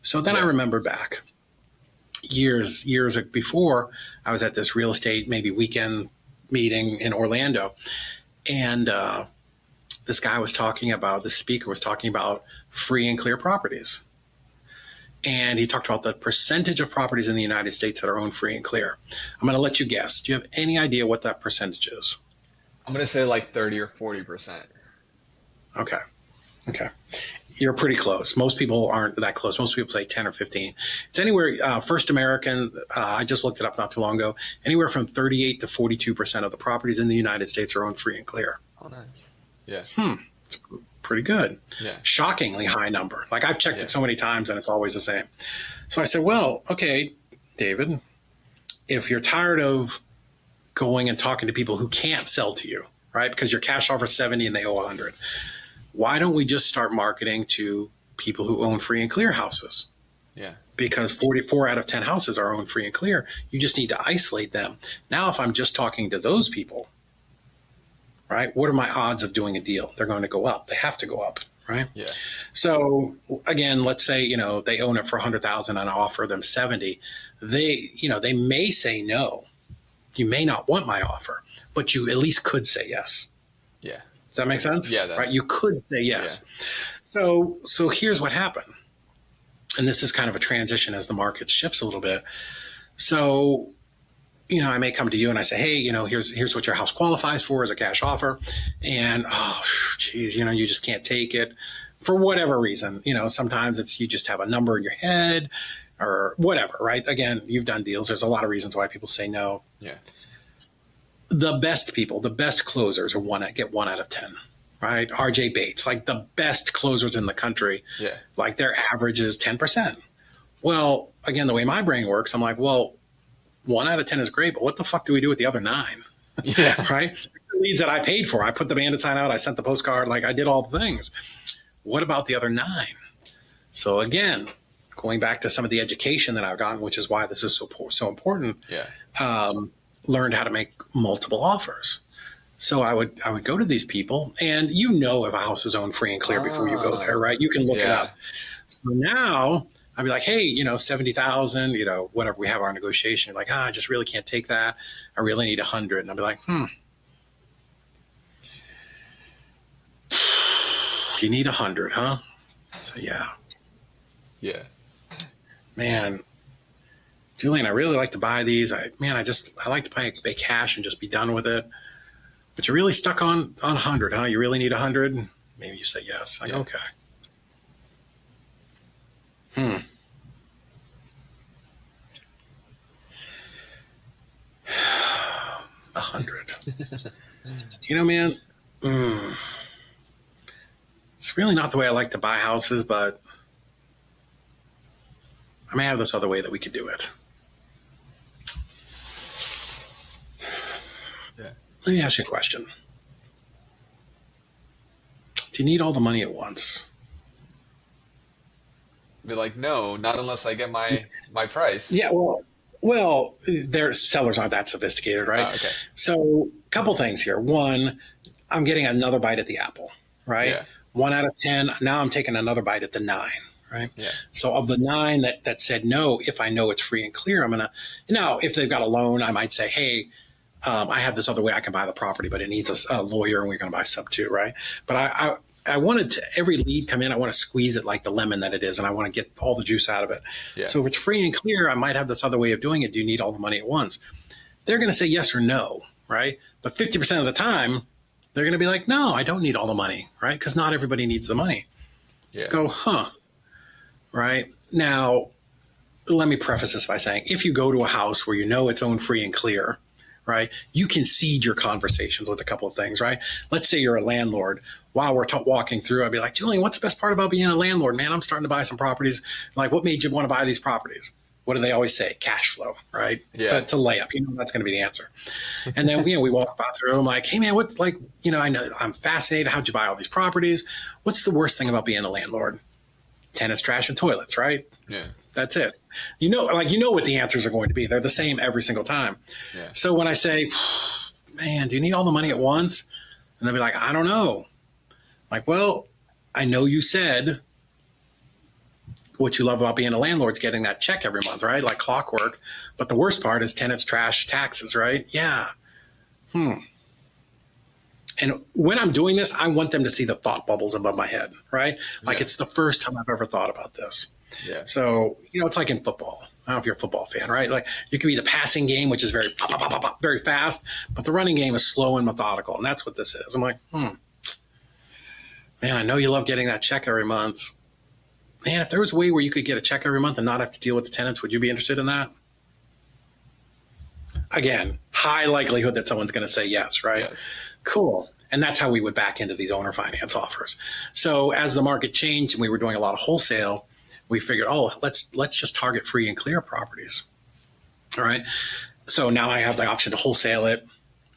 A: So then I remembered back years before, I was at this real estate maybe weekend meeting in Orlando, and this speaker was talking about free and clear properties. And he talked about the percentage of properties in the United States that are owned free and clear. I'm going to let you guess. Do you have any idea what that percentage is? I'm
B: going to say like 30 or 40%.
A: Okay. You're pretty close. Most people aren't that close. Most people say 10 or 15. It's anywhere, First American, I just looked it up not too long ago, anywhere from 38 to 42% of the properties in the United States are owned free and clear.
B: Oh, nice. Yeah.
A: It's pretty good.
B: Yeah.
A: Shockingly high number. Like I've checked it so many times and it's always the same. So I said, well, okay, David, if you're tired of going and talking to people who can't sell to you, right? Because your cash offer 70 and they owe 100. Why don't we just start marketing to people who own free and clear houses?
B: Yeah.
A: Because 44 out of 10 houses are owned free and clear. You just need to isolate them. Now, if I'm just talking to those people, right? What are my odds of doing a deal? They're going to go up. They have to go up, right?
B: Yeah.
A: So again, let's say, they own it for 100,000 and I offer them 70. they may say no. You may not want my offer, but you at least could say yes.
B: Yeah.
A: Does that make sense?
B: Yeah.
A: Right. You could say yes.
B: Yeah.
A: So here's what happened. And this is kind of a transition as the market shifts a little bit. So, I may come to you and I say, hey, here's what your house qualifies for as a cash offer. And, oh, geez, you just can't take it for whatever reason. Sometimes it's you just have a number in your head or whatever, right? Again, you've done deals. There's a lot of reasons why people say no.
B: Yeah.
A: The best people, the best closers get 1 out of 10. Right? RJ Bates, like the best closers in the country, like their average is 10%. Well, again, the way my brain works, I'm like, well, 1 out of 10 is great, but what the fuck do we do with the other 9?
B: Yeah.
A: Right? The leads that I paid for, I put the bandit sign out, I sent the postcard, like I did all the things. What about the other 9? So again, going back to some of the education that I've gotten, which is why this is so important.
B: Yeah.
A: Learned how to make multiple offers. So I would go to these people, and if a house is owned free and clear before you go there, right? You can look it up. So now I'd be like, hey, 70,000, whatever, we have our negotiation. You're like, I just really can't take that. I really need 100. And I'll be like, you need 100, huh? So yeah. Man, Julian, I really like to buy these. I like to pay cash and just be done with it. But you're really stuck on 100, huh? You really need 100? Maybe you say yes. Like, okay. 100. Man, it's really not the way I like to buy houses, but I may have this other way that we could do it. Let me ask you a question. Do you need all the money at once?
B: Be like, no, not unless I get my price.
A: Yeah, well, their sellers aren't that sophisticated, right?
B: Oh, okay.
A: So a couple things here. One, I'm getting another bite at the apple, right?
B: Yeah.
A: 1 out of 10. Now I'm taking another bite at the 9, right?
B: Yeah.
A: So of the 9 that said no, if I know it's free and clear, now if they've got a loan, I might say, hey, I have this other way I can buy the property, but it needs a lawyer, and we're going to buy sub 2, right? But I wanted to, every lead come in, I want to squeeze it like the lemon that it is, and I want to get all the juice out of it.
B: Yeah.
A: So if it's free and clear, I might have this other way of doing it. Do you need all the money at once? They're going to say yes or no, right? But 50% of the time, they're going to be like, no, I don't need all the money, right? Because not everybody needs the money.
B: Yeah.
A: Go, right? Now, let me preface this by saying, if you go to a house where it's owned free and clear, right, you can seed your conversations with a couple of things, right? Let's say you're a landlord. While we're walking through, I'd be like, Julian, what's the best part about being a landlord? Man, I'm starting to buy some properties. Like, what made you want to buy these properties? What do they always say? Cash flow, right?
B: Yeah.
A: It's a layup. That's going to be the answer. And then, we walk by through. I'm like, hey, man, what's I know I'm fascinated. How'd you buy all these properties? What's the worst thing about being a landlord? Tenants, trash, and toilets, right?
B: Yeah.
A: That's it. What the answers are going to be. They're the same every single time.
B: Yeah.
A: So when I say, man, do you need all the money at once? And they'll be like, I don't know. Like, well, I know you said what you love about being a landlord is getting that check every month, right? Like clockwork. But the worst part is tenants, trash, taxes, right? Yeah. And when I'm doing this, I want them to see the thought bubbles above my head, right? Like it's the first time I've ever thought about this.
B: Yeah.
A: So, it's like in football. I don't know if you're a football fan, right? Like you can be the passing game, which is very, very fast, but the running game is slow and methodical. And that's what this is. I'm like, man, I know you love getting that check every month. Man, if there was a way where you could get a check every month and not have to deal with the tenants, would you be interested in that? Again, high likelihood that someone's going to say yes, right?
B: Yes.
A: Cool. And that's how we would back into these owner finance offers. So as the market changed and we were doing a lot of wholesale, we figured, let's just target free and clear properties. All right. So now I have the option to wholesale it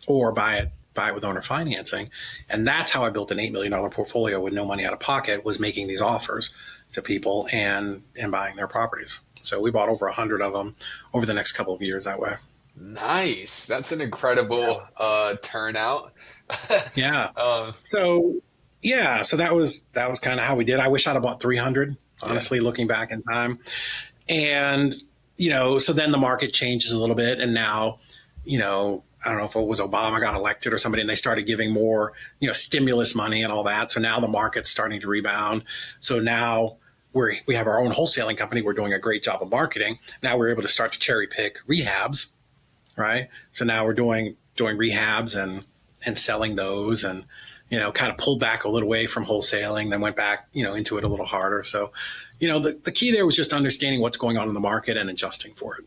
A: or buy it with owner financing. And that's how I built an $8 million portfolio with no money out of pocket, was making these offers to people and buying their properties. So we bought over 100 of them over the next couple of years that way.
B: Nice. That's an incredible turnout.
A: Yeah. So that was kind of how we did. I wish I'd have bought 300, honestly, looking back in time. And so then the market changes a little bit. And now, I don't know if it was Obama got elected or somebody, and they started giving more, stimulus money and all that. So now the market's starting to rebound. So now we have our own wholesaling company. We're doing a great job of marketing. Now we're able to start to cherry pick rehabs, right? So now we're doing rehabs and selling those, and kind of pulled back a little way from wholesaling, then went back, into it a little harder. So, the key there was just understanding what's going on in the market and adjusting for it.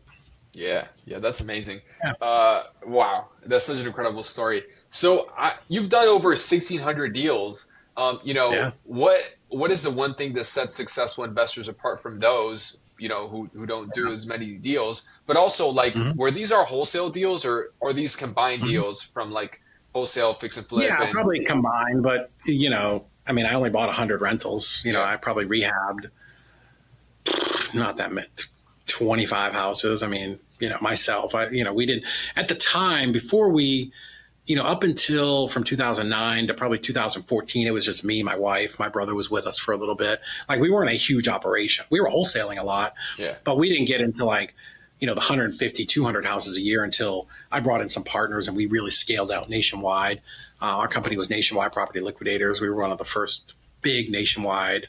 B: Yeah, yeah, that's amazing.
A: Yeah.
B: Wow, that's such an incredible story. So you've done over 1,600 deals.
A: Yeah.
B: What is the one thing that sets successful investors apart from those, who don't do as many deals? But also, like, were these our wholesale deals, or are these combined deals from like wholesale, fix and flip?
A: Yeah, probably combined, but I only bought 100 rentals. I probably rehabbed not that many, 25 houses. Myself, we did at the time before we, up until from 2009 to probably 2014, it was just me, my wife, my brother was with us for a little bit. Like, we weren't a huge operation. We were wholesaling a lot, but we didn't get into like, the 150, 200 houses a year until I brought in some partners and we really scaled out nationwide. Our company was Nationwide Property Liquidators. We were one of the first big nationwide.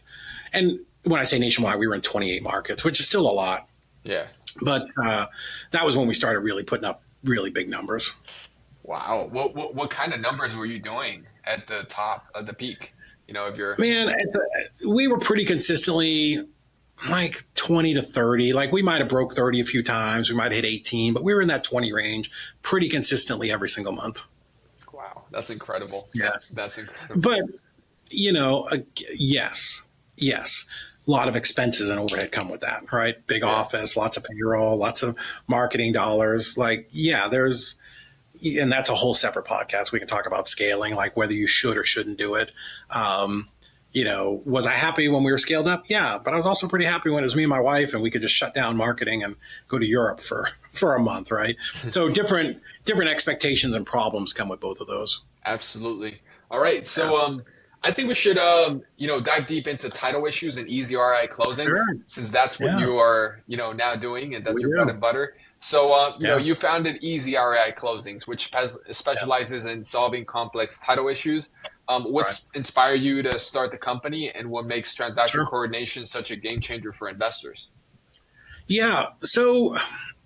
A: And when I say nationwide, we were in 28 markets, which is still a lot.
B: Yeah.
A: But that was when we started really putting up really big numbers.
B: Wow. What kind of numbers were you doing at the top of the peak? If you're
A: we were pretty consistently like 20 to 30. Like, we might have broke 30 a few times. We might have hit 18, but we were in that 20 range pretty consistently every single month.
B: Wow. That's incredible.
A: Yeah.
B: That's incredible.
A: But, yes. A lot of expenses and overhead come with that, right? Big office, lots of payroll, lots of marketing dollars. Like, and that's a whole separate podcast. We can talk about scaling, like whether you should or shouldn't do it. Was I happy when we were scaled up? Yeah, but I was also pretty happy when it was me and my wife and we could just shut down marketing and go to Europe for a month, right? So different expectations and problems come with both of those.
B: Absolutely. All right. So I think we should dive deep into title issues and EZReiClosings, since that's what you are now doing, and that's your bread and butter. So you founded EZReiClosings, which specializes in solving complex title issues. What's inspired you to start the company, and what makes transaction coordination such a game changer for investors?
A: Yeah. So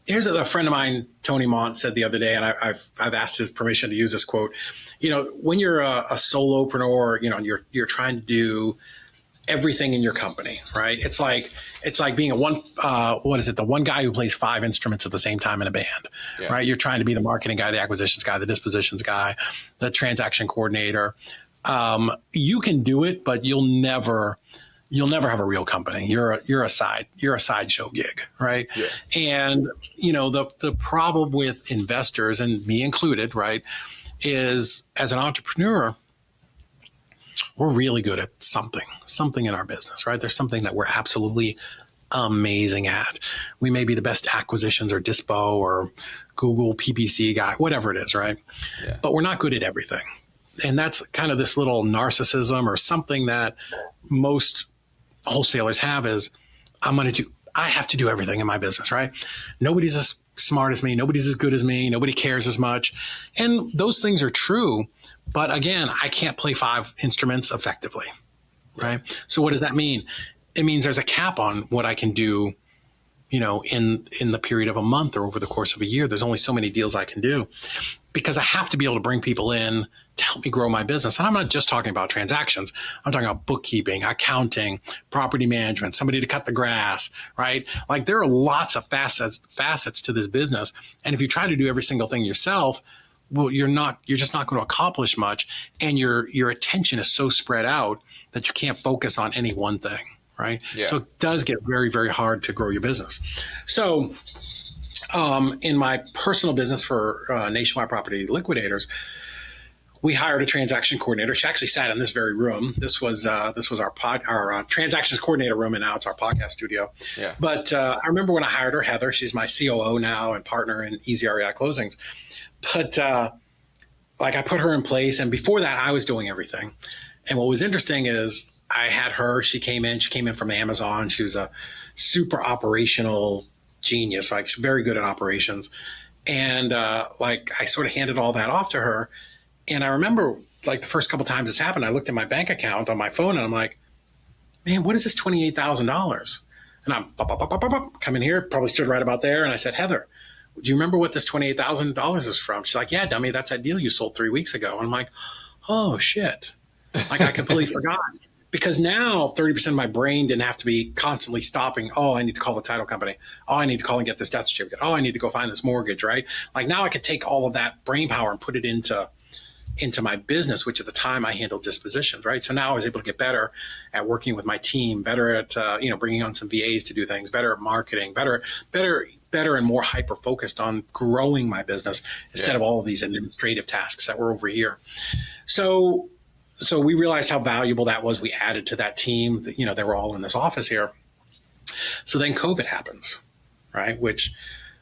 A: here's a friend of mine, Tony Mont, said the other day, and I've asked his permission to use this quote. When you're a solopreneur, you're trying to do everything in your company, right? It's like being the one guy who plays 5 instruments at the same time in a band, right? You're trying to be the marketing guy, the acquisitions guy, the dispositions guy, the transaction coordinator. You can do it, but you'll never have a real company. You're a sideshow gig, right? Yeah. And the problem with investors, and me included, right, is as an entrepreneur, we're really good at something in our business, right? There's something that we're absolutely amazing at. We may be the best acquisitions or dispo or Google PPC guy, whatever it is, right? Yeah. But we're not good at everything. And that's kind of this little narcissism or something that most wholesalers have is, I have to do everything in my business, right? Nobody's as smart as me. Nobody's as good as me. Nobody cares as much. And those things are true. But again, I can't play 5 instruments effectively, right? So what does that mean? It means there's a cap on what I can do, in the period of a month or over the course of a year. There's only so many deals I can do because I have to be able to bring people in to help me grow my business. And I'm not just talking about transactions. I'm talking about bookkeeping, accounting, property management, somebody to cut the grass, right? Like, there are lots of facets to this business. And if you try to do every single thing yourself, well, you're just not going to accomplish much. And your attention is so spread out that you can't focus on any one thing, right? Yeah. So it does get very, very hard to grow your business. So in my personal business for Nationwide Property Liquidators, we hired a transaction coordinator. She actually sat in this very room. This was our transactions coordinator room, and now it's our podcast studio. Yeah. But I remember when I hired her, Heather. She's my COO now and partner in EZReiClosings. But I put her in place, and before that, I was doing everything. And what was interesting is I had her. She came in from Amazon. She was a super operational genius, like very good at operations. And like I sort of handed all that off to her. And I remember like the first couple times this happened, I looked at my bank account on my phone and I'm like, man, what is this $28,000? And I'm coming here, probably stood right about there. And I said, Heather, do you remember what this $28,000 is from? She's like, yeah, dummy, that's that deal you sold 3 weeks ago. And I'm like, oh shit. Like I completely forgot. Because now 30% of my brain didn't have to be constantly stopping. Oh, I need to call the title company. Oh, I need to call and get this death certificate. Oh, I need to go find this mortgage, right? Like now I could take all of that brain power and put it into my business, which at the time I handled dispositions, right? So now I was able to get better at working with my team, better at, bringing on some VAs to do things, better at marketing, better and more hyper focused on growing my business instead of all of these administrative tasks that were over here. So we realized how valuable that was. We added to that team. They were all in this office here. So then COVID happens, right? Which,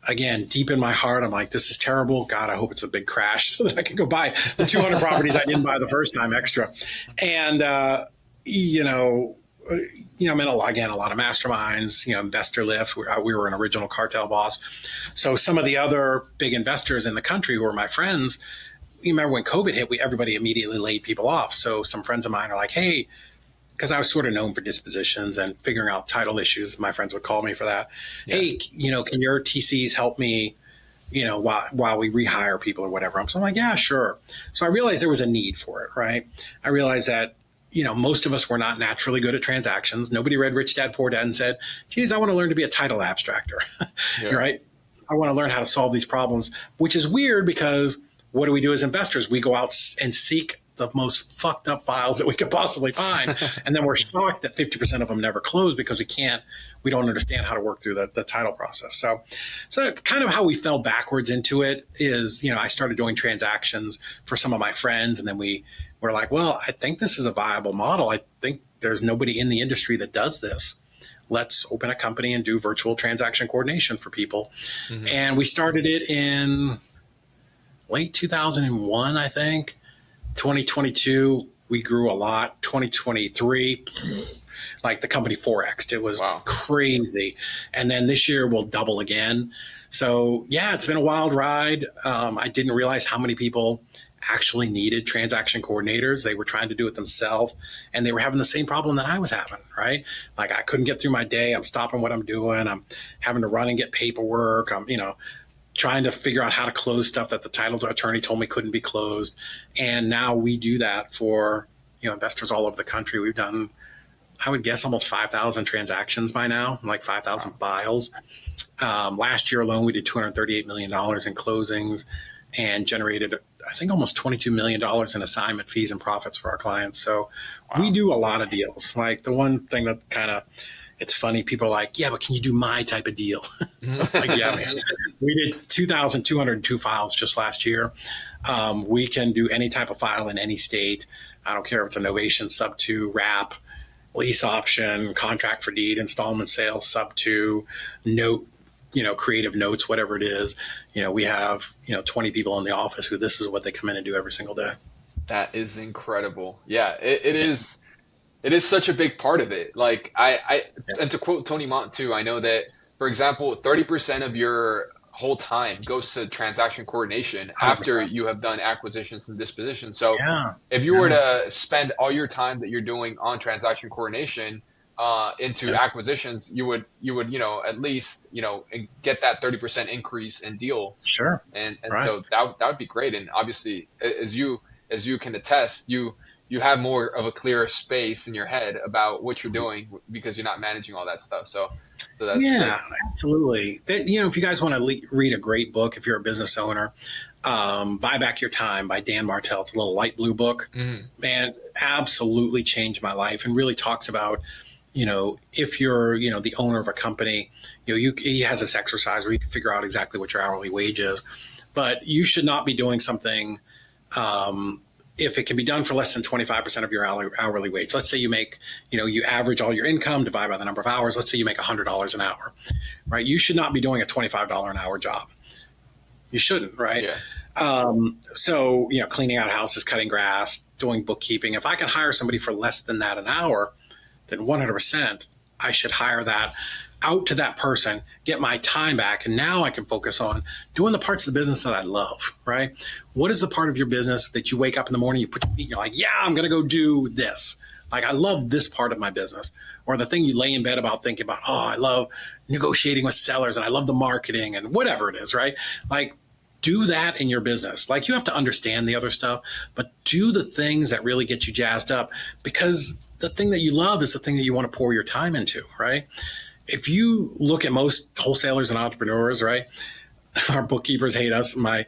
A: again, deep in my heart, I'm like, this is terrible. God, I hope it's a big crash so that I can go buy the 200 properties I didn't buy the first time extra. And, I'm in a lot of masterminds, Investor Lift. We were an original cartel boss. So some of the other big investors in the country who were my friends, you remember when COVID hit, everybody immediately laid people off. So some friends of mine are like, hey, because I was sort of known for dispositions and figuring out title issues. My friends would call me for that. Yeah. Hey, can your TCs help me, while we rehire people or whatever? So I'm like, yeah, sure. So I realized there was a need for it, right? I realized that, most of us were not naturally good at transactions. Nobody read Rich Dad, Poor Dad and said, geez, I want to learn to be a title abstractor, right? I want to learn how to solve these problems, which is weird because what do we do as investors? We go out and seek the most fucked up files that we could possibly find. And then we're shocked that 50% of them never close because we don't understand how to work through the title process. So kind of how we fell backwards into it is, I started doing transactions for some of my friends. And then we were like, well, I think this is a viable model. I think there's nobody in the industry that does this. Let's open a company and do virtual transaction coordination for people. Mm-hmm. And we started it in late 2001, I think. 2022, we grew a lot. 2023, like the company 4X'd. It was crazy. And then this year we'll double again. So yeah, it's been a wild ride. I didn't realize how many people actually needed transaction coordinators. They were trying to do it themselves and they were having the same problem that I was having, right? Like I couldn't get through my day. I'm stopping what I'm doing. I'm having to run and get paperwork. I'm, trying to figure out how to close stuff that the title attorney told me couldn't be closed. And now we do that for, investors all over the country. We've done, I would guess, almost 5,000 transactions by now, like 5,000 files. Last year alone, we did $238 million in closings and generated, I think, almost $22 million in assignment fees and profits for our clients. So we do a lot of deals. Like the one thing that it's funny, people are like, yeah, but can you do my type of deal? Like, yeah, man. We did 2,202 files just last year. We can do any type of file in any state. I don't care if it's a novation, sub 2, wrap, lease option, contract for deed, installment sales, sub 2, note, creative notes, whatever it is. We have, 20 people in the office who this is what they come in and do every single day.
B: That is incredible. Yeah, it is. It is such a big part of it. Like and to quote Tony Mont too, I know that, for example, 30% of your whole time goes to transaction coordination 100%. After you have done acquisitions and dispositions. So if you were to spend all your time that you're doing on transaction coordination into acquisitions, you would at least get that 30% increase in deals.
A: Sure.
B: And so that would be great. And obviously, as you can attest, you have more of a clearer space in your head about what you're doing because you're not managing all that stuff. So that's great.
A: Absolutely. If you guys want to read a great book, if you're a business owner, Buy Back Your Time by Dan Martell. It's a little light blue book. Mm-hmm. Man, absolutely changed my life and really talks about, if you're, the owner of a company, he has this exercise where you can figure out exactly what your hourly wage is, but you should not be doing something, if it can be done for less than 25% of your hourly wage. Let's say you make, you average all your income, divide by the number of hours. Let's say you make $100 an hour, right? You should not be doing a $25 an hour job. You shouldn't, right? Yeah. So, cleaning out houses, cutting grass, doing bookkeeping. If I can hire somebody for less than that an hour, then 100% I should hire that out to that person, get my time back, and now I can focus on doing the parts of the business that I love, right? What is the part of your business that you wake up in the morning, you put your feet, and you're like, yeah, I'm going to go do this. Like, I love this part of my business. Or the thing you lay in bed about thinking about, oh, I love negotiating with sellers and I love the marketing and whatever it is, right? Like, do that in your business. Like, you have to understand the other stuff, but do the things that really get you jazzed up, because the thing that you love is the thing that you want to pour your time into, right? If you look at most wholesalers and entrepreneurs, right? Our bookkeepers hate us. I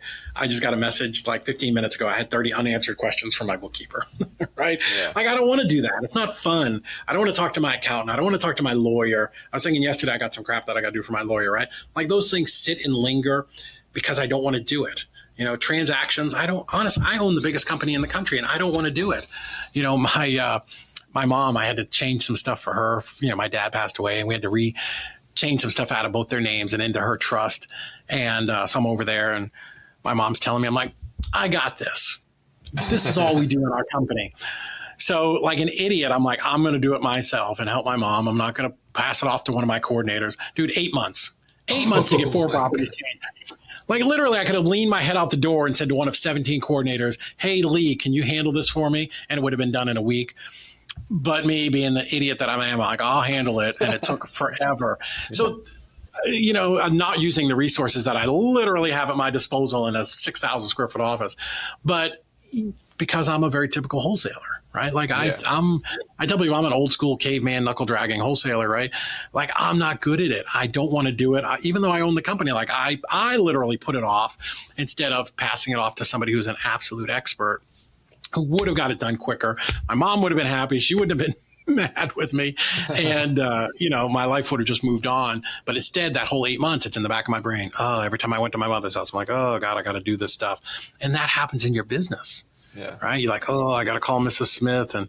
A: just got a message like 15 minutes ago. I had 30 unanswered questions from my bookkeeper, right?
B: Yeah.
A: Like, I don't want to do that. It's not fun. I don't want to talk to my accountant. I don't want to talk to my lawyer. I was thinking yesterday, I got some crap that I got to do for my lawyer, right? Like, those things sit and linger because I don't want to do it. You know, transactions, I own the biggest company in the country and I don't want to do it. You know, my mom, I had to change some stuff for her. You know, my dad passed away and we had to change some stuff out of both their names and into her trust. And so I'm over there and my mom's telling me, I'm like, I got this. This is all we do in our company. So like an idiot, I'm like, I'm going to do it myself and help my mom. I'm not going to pass it off to one of my coordinators. Dude, 8 months. 8 months to get 4 properties changed. Like, literally, I could have leaned my head out the door and said to one of 17 coordinators, hey, Lee, can you handle this for me? And it would have been done in a week. But me being the idiot that I am, I'm like, I'll handle it. And it took forever. So, you know, I'm not using the resources that I literally have at my disposal in a 6,000 square foot office. But because I'm a very typical wholesaler, right? Like, I tell people I'm an old school caveman knuckle dragging wholesaler, right? Like, I'm not good at it. I don't want to do it. Even though I own the company, like I literally put it off instead of passing it off to somebody who's an absolute expert who would have got it done quicker. My mom would have been happy. She wouldn't have been mad with me. And, you know, my life would have just moved on. But instead, that whole 8 months, it's in the back of my brain. Oh, every time I went to my mother's house, I'm like, oh, God, I got to do this stuff. And that happens in your business.
B: Yeah.
A: Right. You're like, oh, I got to call Mrs. Smith. And,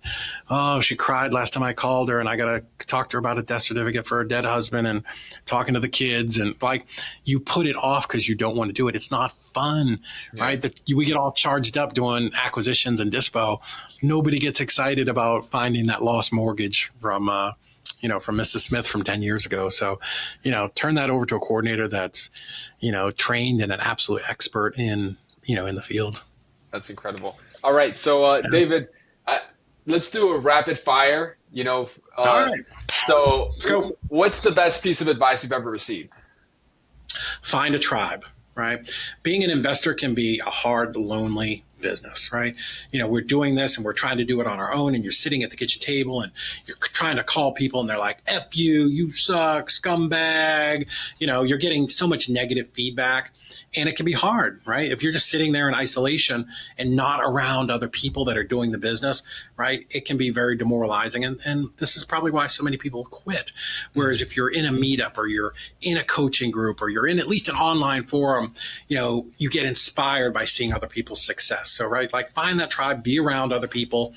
A: oh, she cried last time I called her and I got to talk to her about a death certificate for her dead husband and talking to the kids. And like, you put it off because you don't want to do it. It's not fun. Yeah. Right. We get all charged up doing acquisitions and dispo. Nobody gets excited about finding that lost mortgage from Mrs. Smith from 10 years ago. So, you know, turn that over to a coordinator that's, you know, trained and an absolute expert in the field.
B: That's incredible. All right. So, David, let's do a rapid fire, all right. So let's go. What's the best piece of advice you've ever received?
A: Find a tribe, right? Being an investor can be a hard, lonely business, right? You know, we're doing this and we're trying to do it on our own, and you're sitting at the kitchen table and you're trying to call people and they're like, F you suck, scumbag. You know, you're getting so much negative feedback. And it can be hard, right? If you're just sitting there in isolation and not around other people that are doing the business, right? It can be very demoralizing. And this is probably why so many people quit. Whereas if you're in a meetup or you're in a coaching group or you're in at least an online forum, you get inspired by seeing other people's success. So, right, like find that tribe, be around other people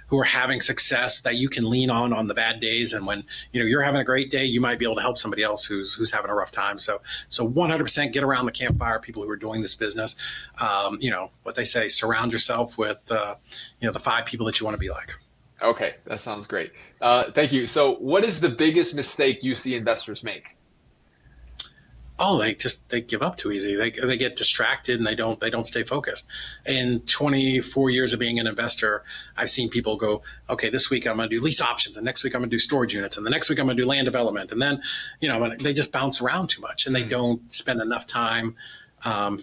A: who are having success that you can lean on the bad days. And when, you're having a great day, you might be able to help somebody else who's having a rough time. So 100% get around the campfire, people who are doing this business. What they say, surround yourself with, the 5 people that you want to be like.
B: Okay. That sounds great. Thank you. So what is the biggest mistake you see investors make?
A: Oh, they give up too easy. They get distracted and they don't stay focused. In 24 years of being an investor, I've seen people go, okay, this week I'm going to do lease options, and next week I'm going to do storage units, and the next week I'm going to do land development, and then they just bounce around too much, and they don't spend enough time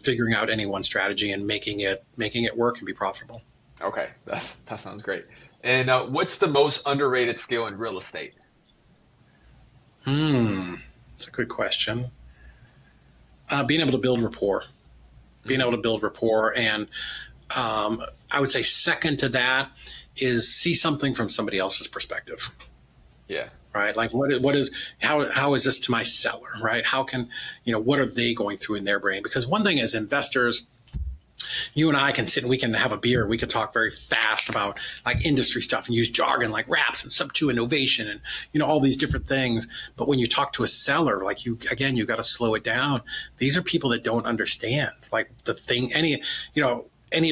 A: figuring out any one strategy and making it work and be profitable.
B: Okay, that sounds great. And what's the most underrated skill in real estate?
A: That's a good question. Being able to build rapport, and I would say second to that is see something from somebody else's perspective.
B: Yeah.
A: Right. Like how is this to my seller? Right. How can, what are they going through in their brain? Because one thing as investors, you and I can sit and we can have a beer. We could talk very fast about like industry stuff and use jargon like wraps and sub-2 innovation and, all these different things. But when you talk to a seller, like you got to slow it down. These are people that don't understand like any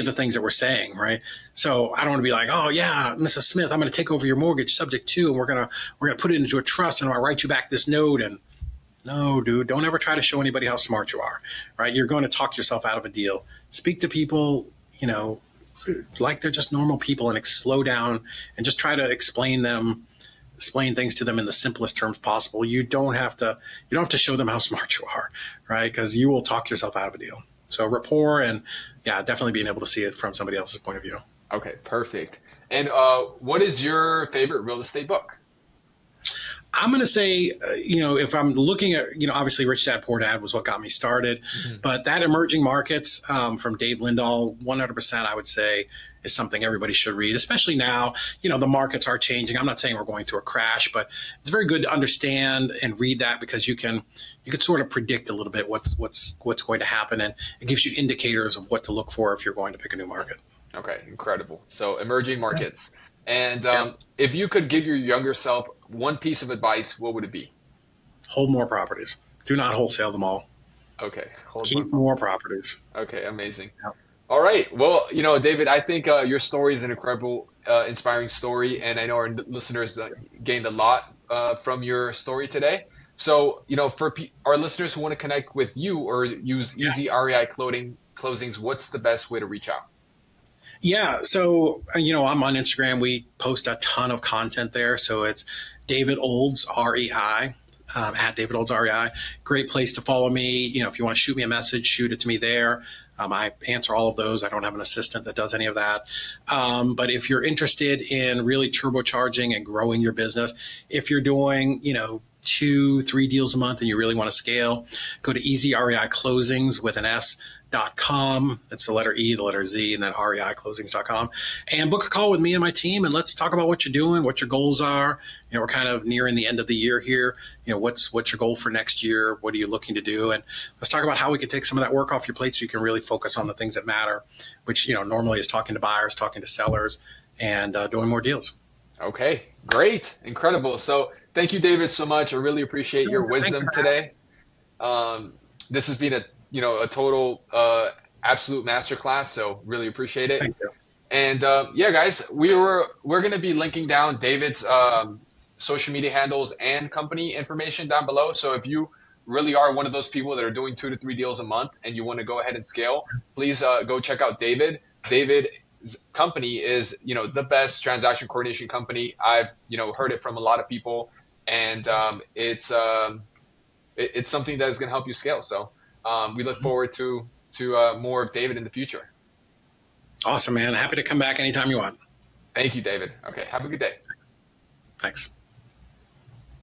A: of the things that we're saying. Right. So I don't want to be like, oh yeah, Mrs. Smith, I'm going to take over your mortgage subject to, and we're going to put it into a trust and I'll write you back this note. And No, dude, don't ever try to show anybody how smart you are, right? You're going to talk yourself out of a deal. Speak to people, like they're just normal people, and slow down and just try to explain things to them in the simplest terms possible. You don't have to show them how smart you are, right? Because you will talk yourself out of a deal. So rapport and yeah, definitely being able to see it from somebody else's point of view.
B: Okay, perfect. And what is your favorite real estate book?
A: I'm going to say, if I'm looking at, obviously Rich Dad Poor Dad was what got me started, but that Emerging Markets from Dave Lindahl, 100% I would say is something everybody should read, especially now, the markets are changing. I'm not saying we're going through a crash, but it's very good to understand and read that because you can sort of predict a little bit what's going to happen. And it gives you indicators of what to look for if you're going to pick a new market.
B: Okay, incredible. So emerging markets. And
A: Yeah.
B: if you could give your younger self one piece of advice, what would it be?
A: Hold more properties. Do not wholesale them all.
B: Okay, hold
A: Keep
B: on.
A: more properties.
B: Okay, amazing.
A: Yep.
B: All right. Well, David, I think your story is an incredible, inspiring story, and I know our listeners gained a lot from your story today. So, for our listeners who want to connect with you or use
A: Yeah.
B: EZREI closings, what's the best way to reach out?
A: Yeah. So, I'm on Instagram. We post a ton of content there. So it's David Olds, REI, at David Olds, REI. Great place to follow me. If you want to shoot me a message, shoot it to me there. I answer all of those. I don't have an assistant that does any of that. But if you're interested in really turbocharging and growing your business, if you're doing, 2-3 deals a month and you really want to scale, go to EZReiClosings with an S.com. That's the letter E, the letter Z, and then REIClosings.com. And book a call with me and my team, and let's talk about what you're doing, what your goals are. We're kind of nearing the end of the year here. What's your goal for next year? What are you looking to do? And let's talk about how we can take some of that work off your plate so you can really focus on the things that matter, which, normally is talking to buyers, talking to sellers, and doing more deals.
B: Okay, great, incredible. So thank you, David, so much. I really appreciate your
A: Thanks
B: wisdom
A: for
B: today. This has been a total absolute masterclass. So really appreciate it.
A: Thank you.
B: And yeah, guys, we're going to be linking down David's social media handles and company information down below. So if you really are one of those people that are doing 2 to 3 deals a month and you want to go ahead and scale, please go check out David. David's company is, the best transaction coordination company. I've, heard it from a lot of people, and it's something that is going to help you scale. So we look forward to more of David in the future.
A: Awesome, man. Happy to come back anytime you want.
B: Thank you, David. Okay, have a good day.
A: Thanks.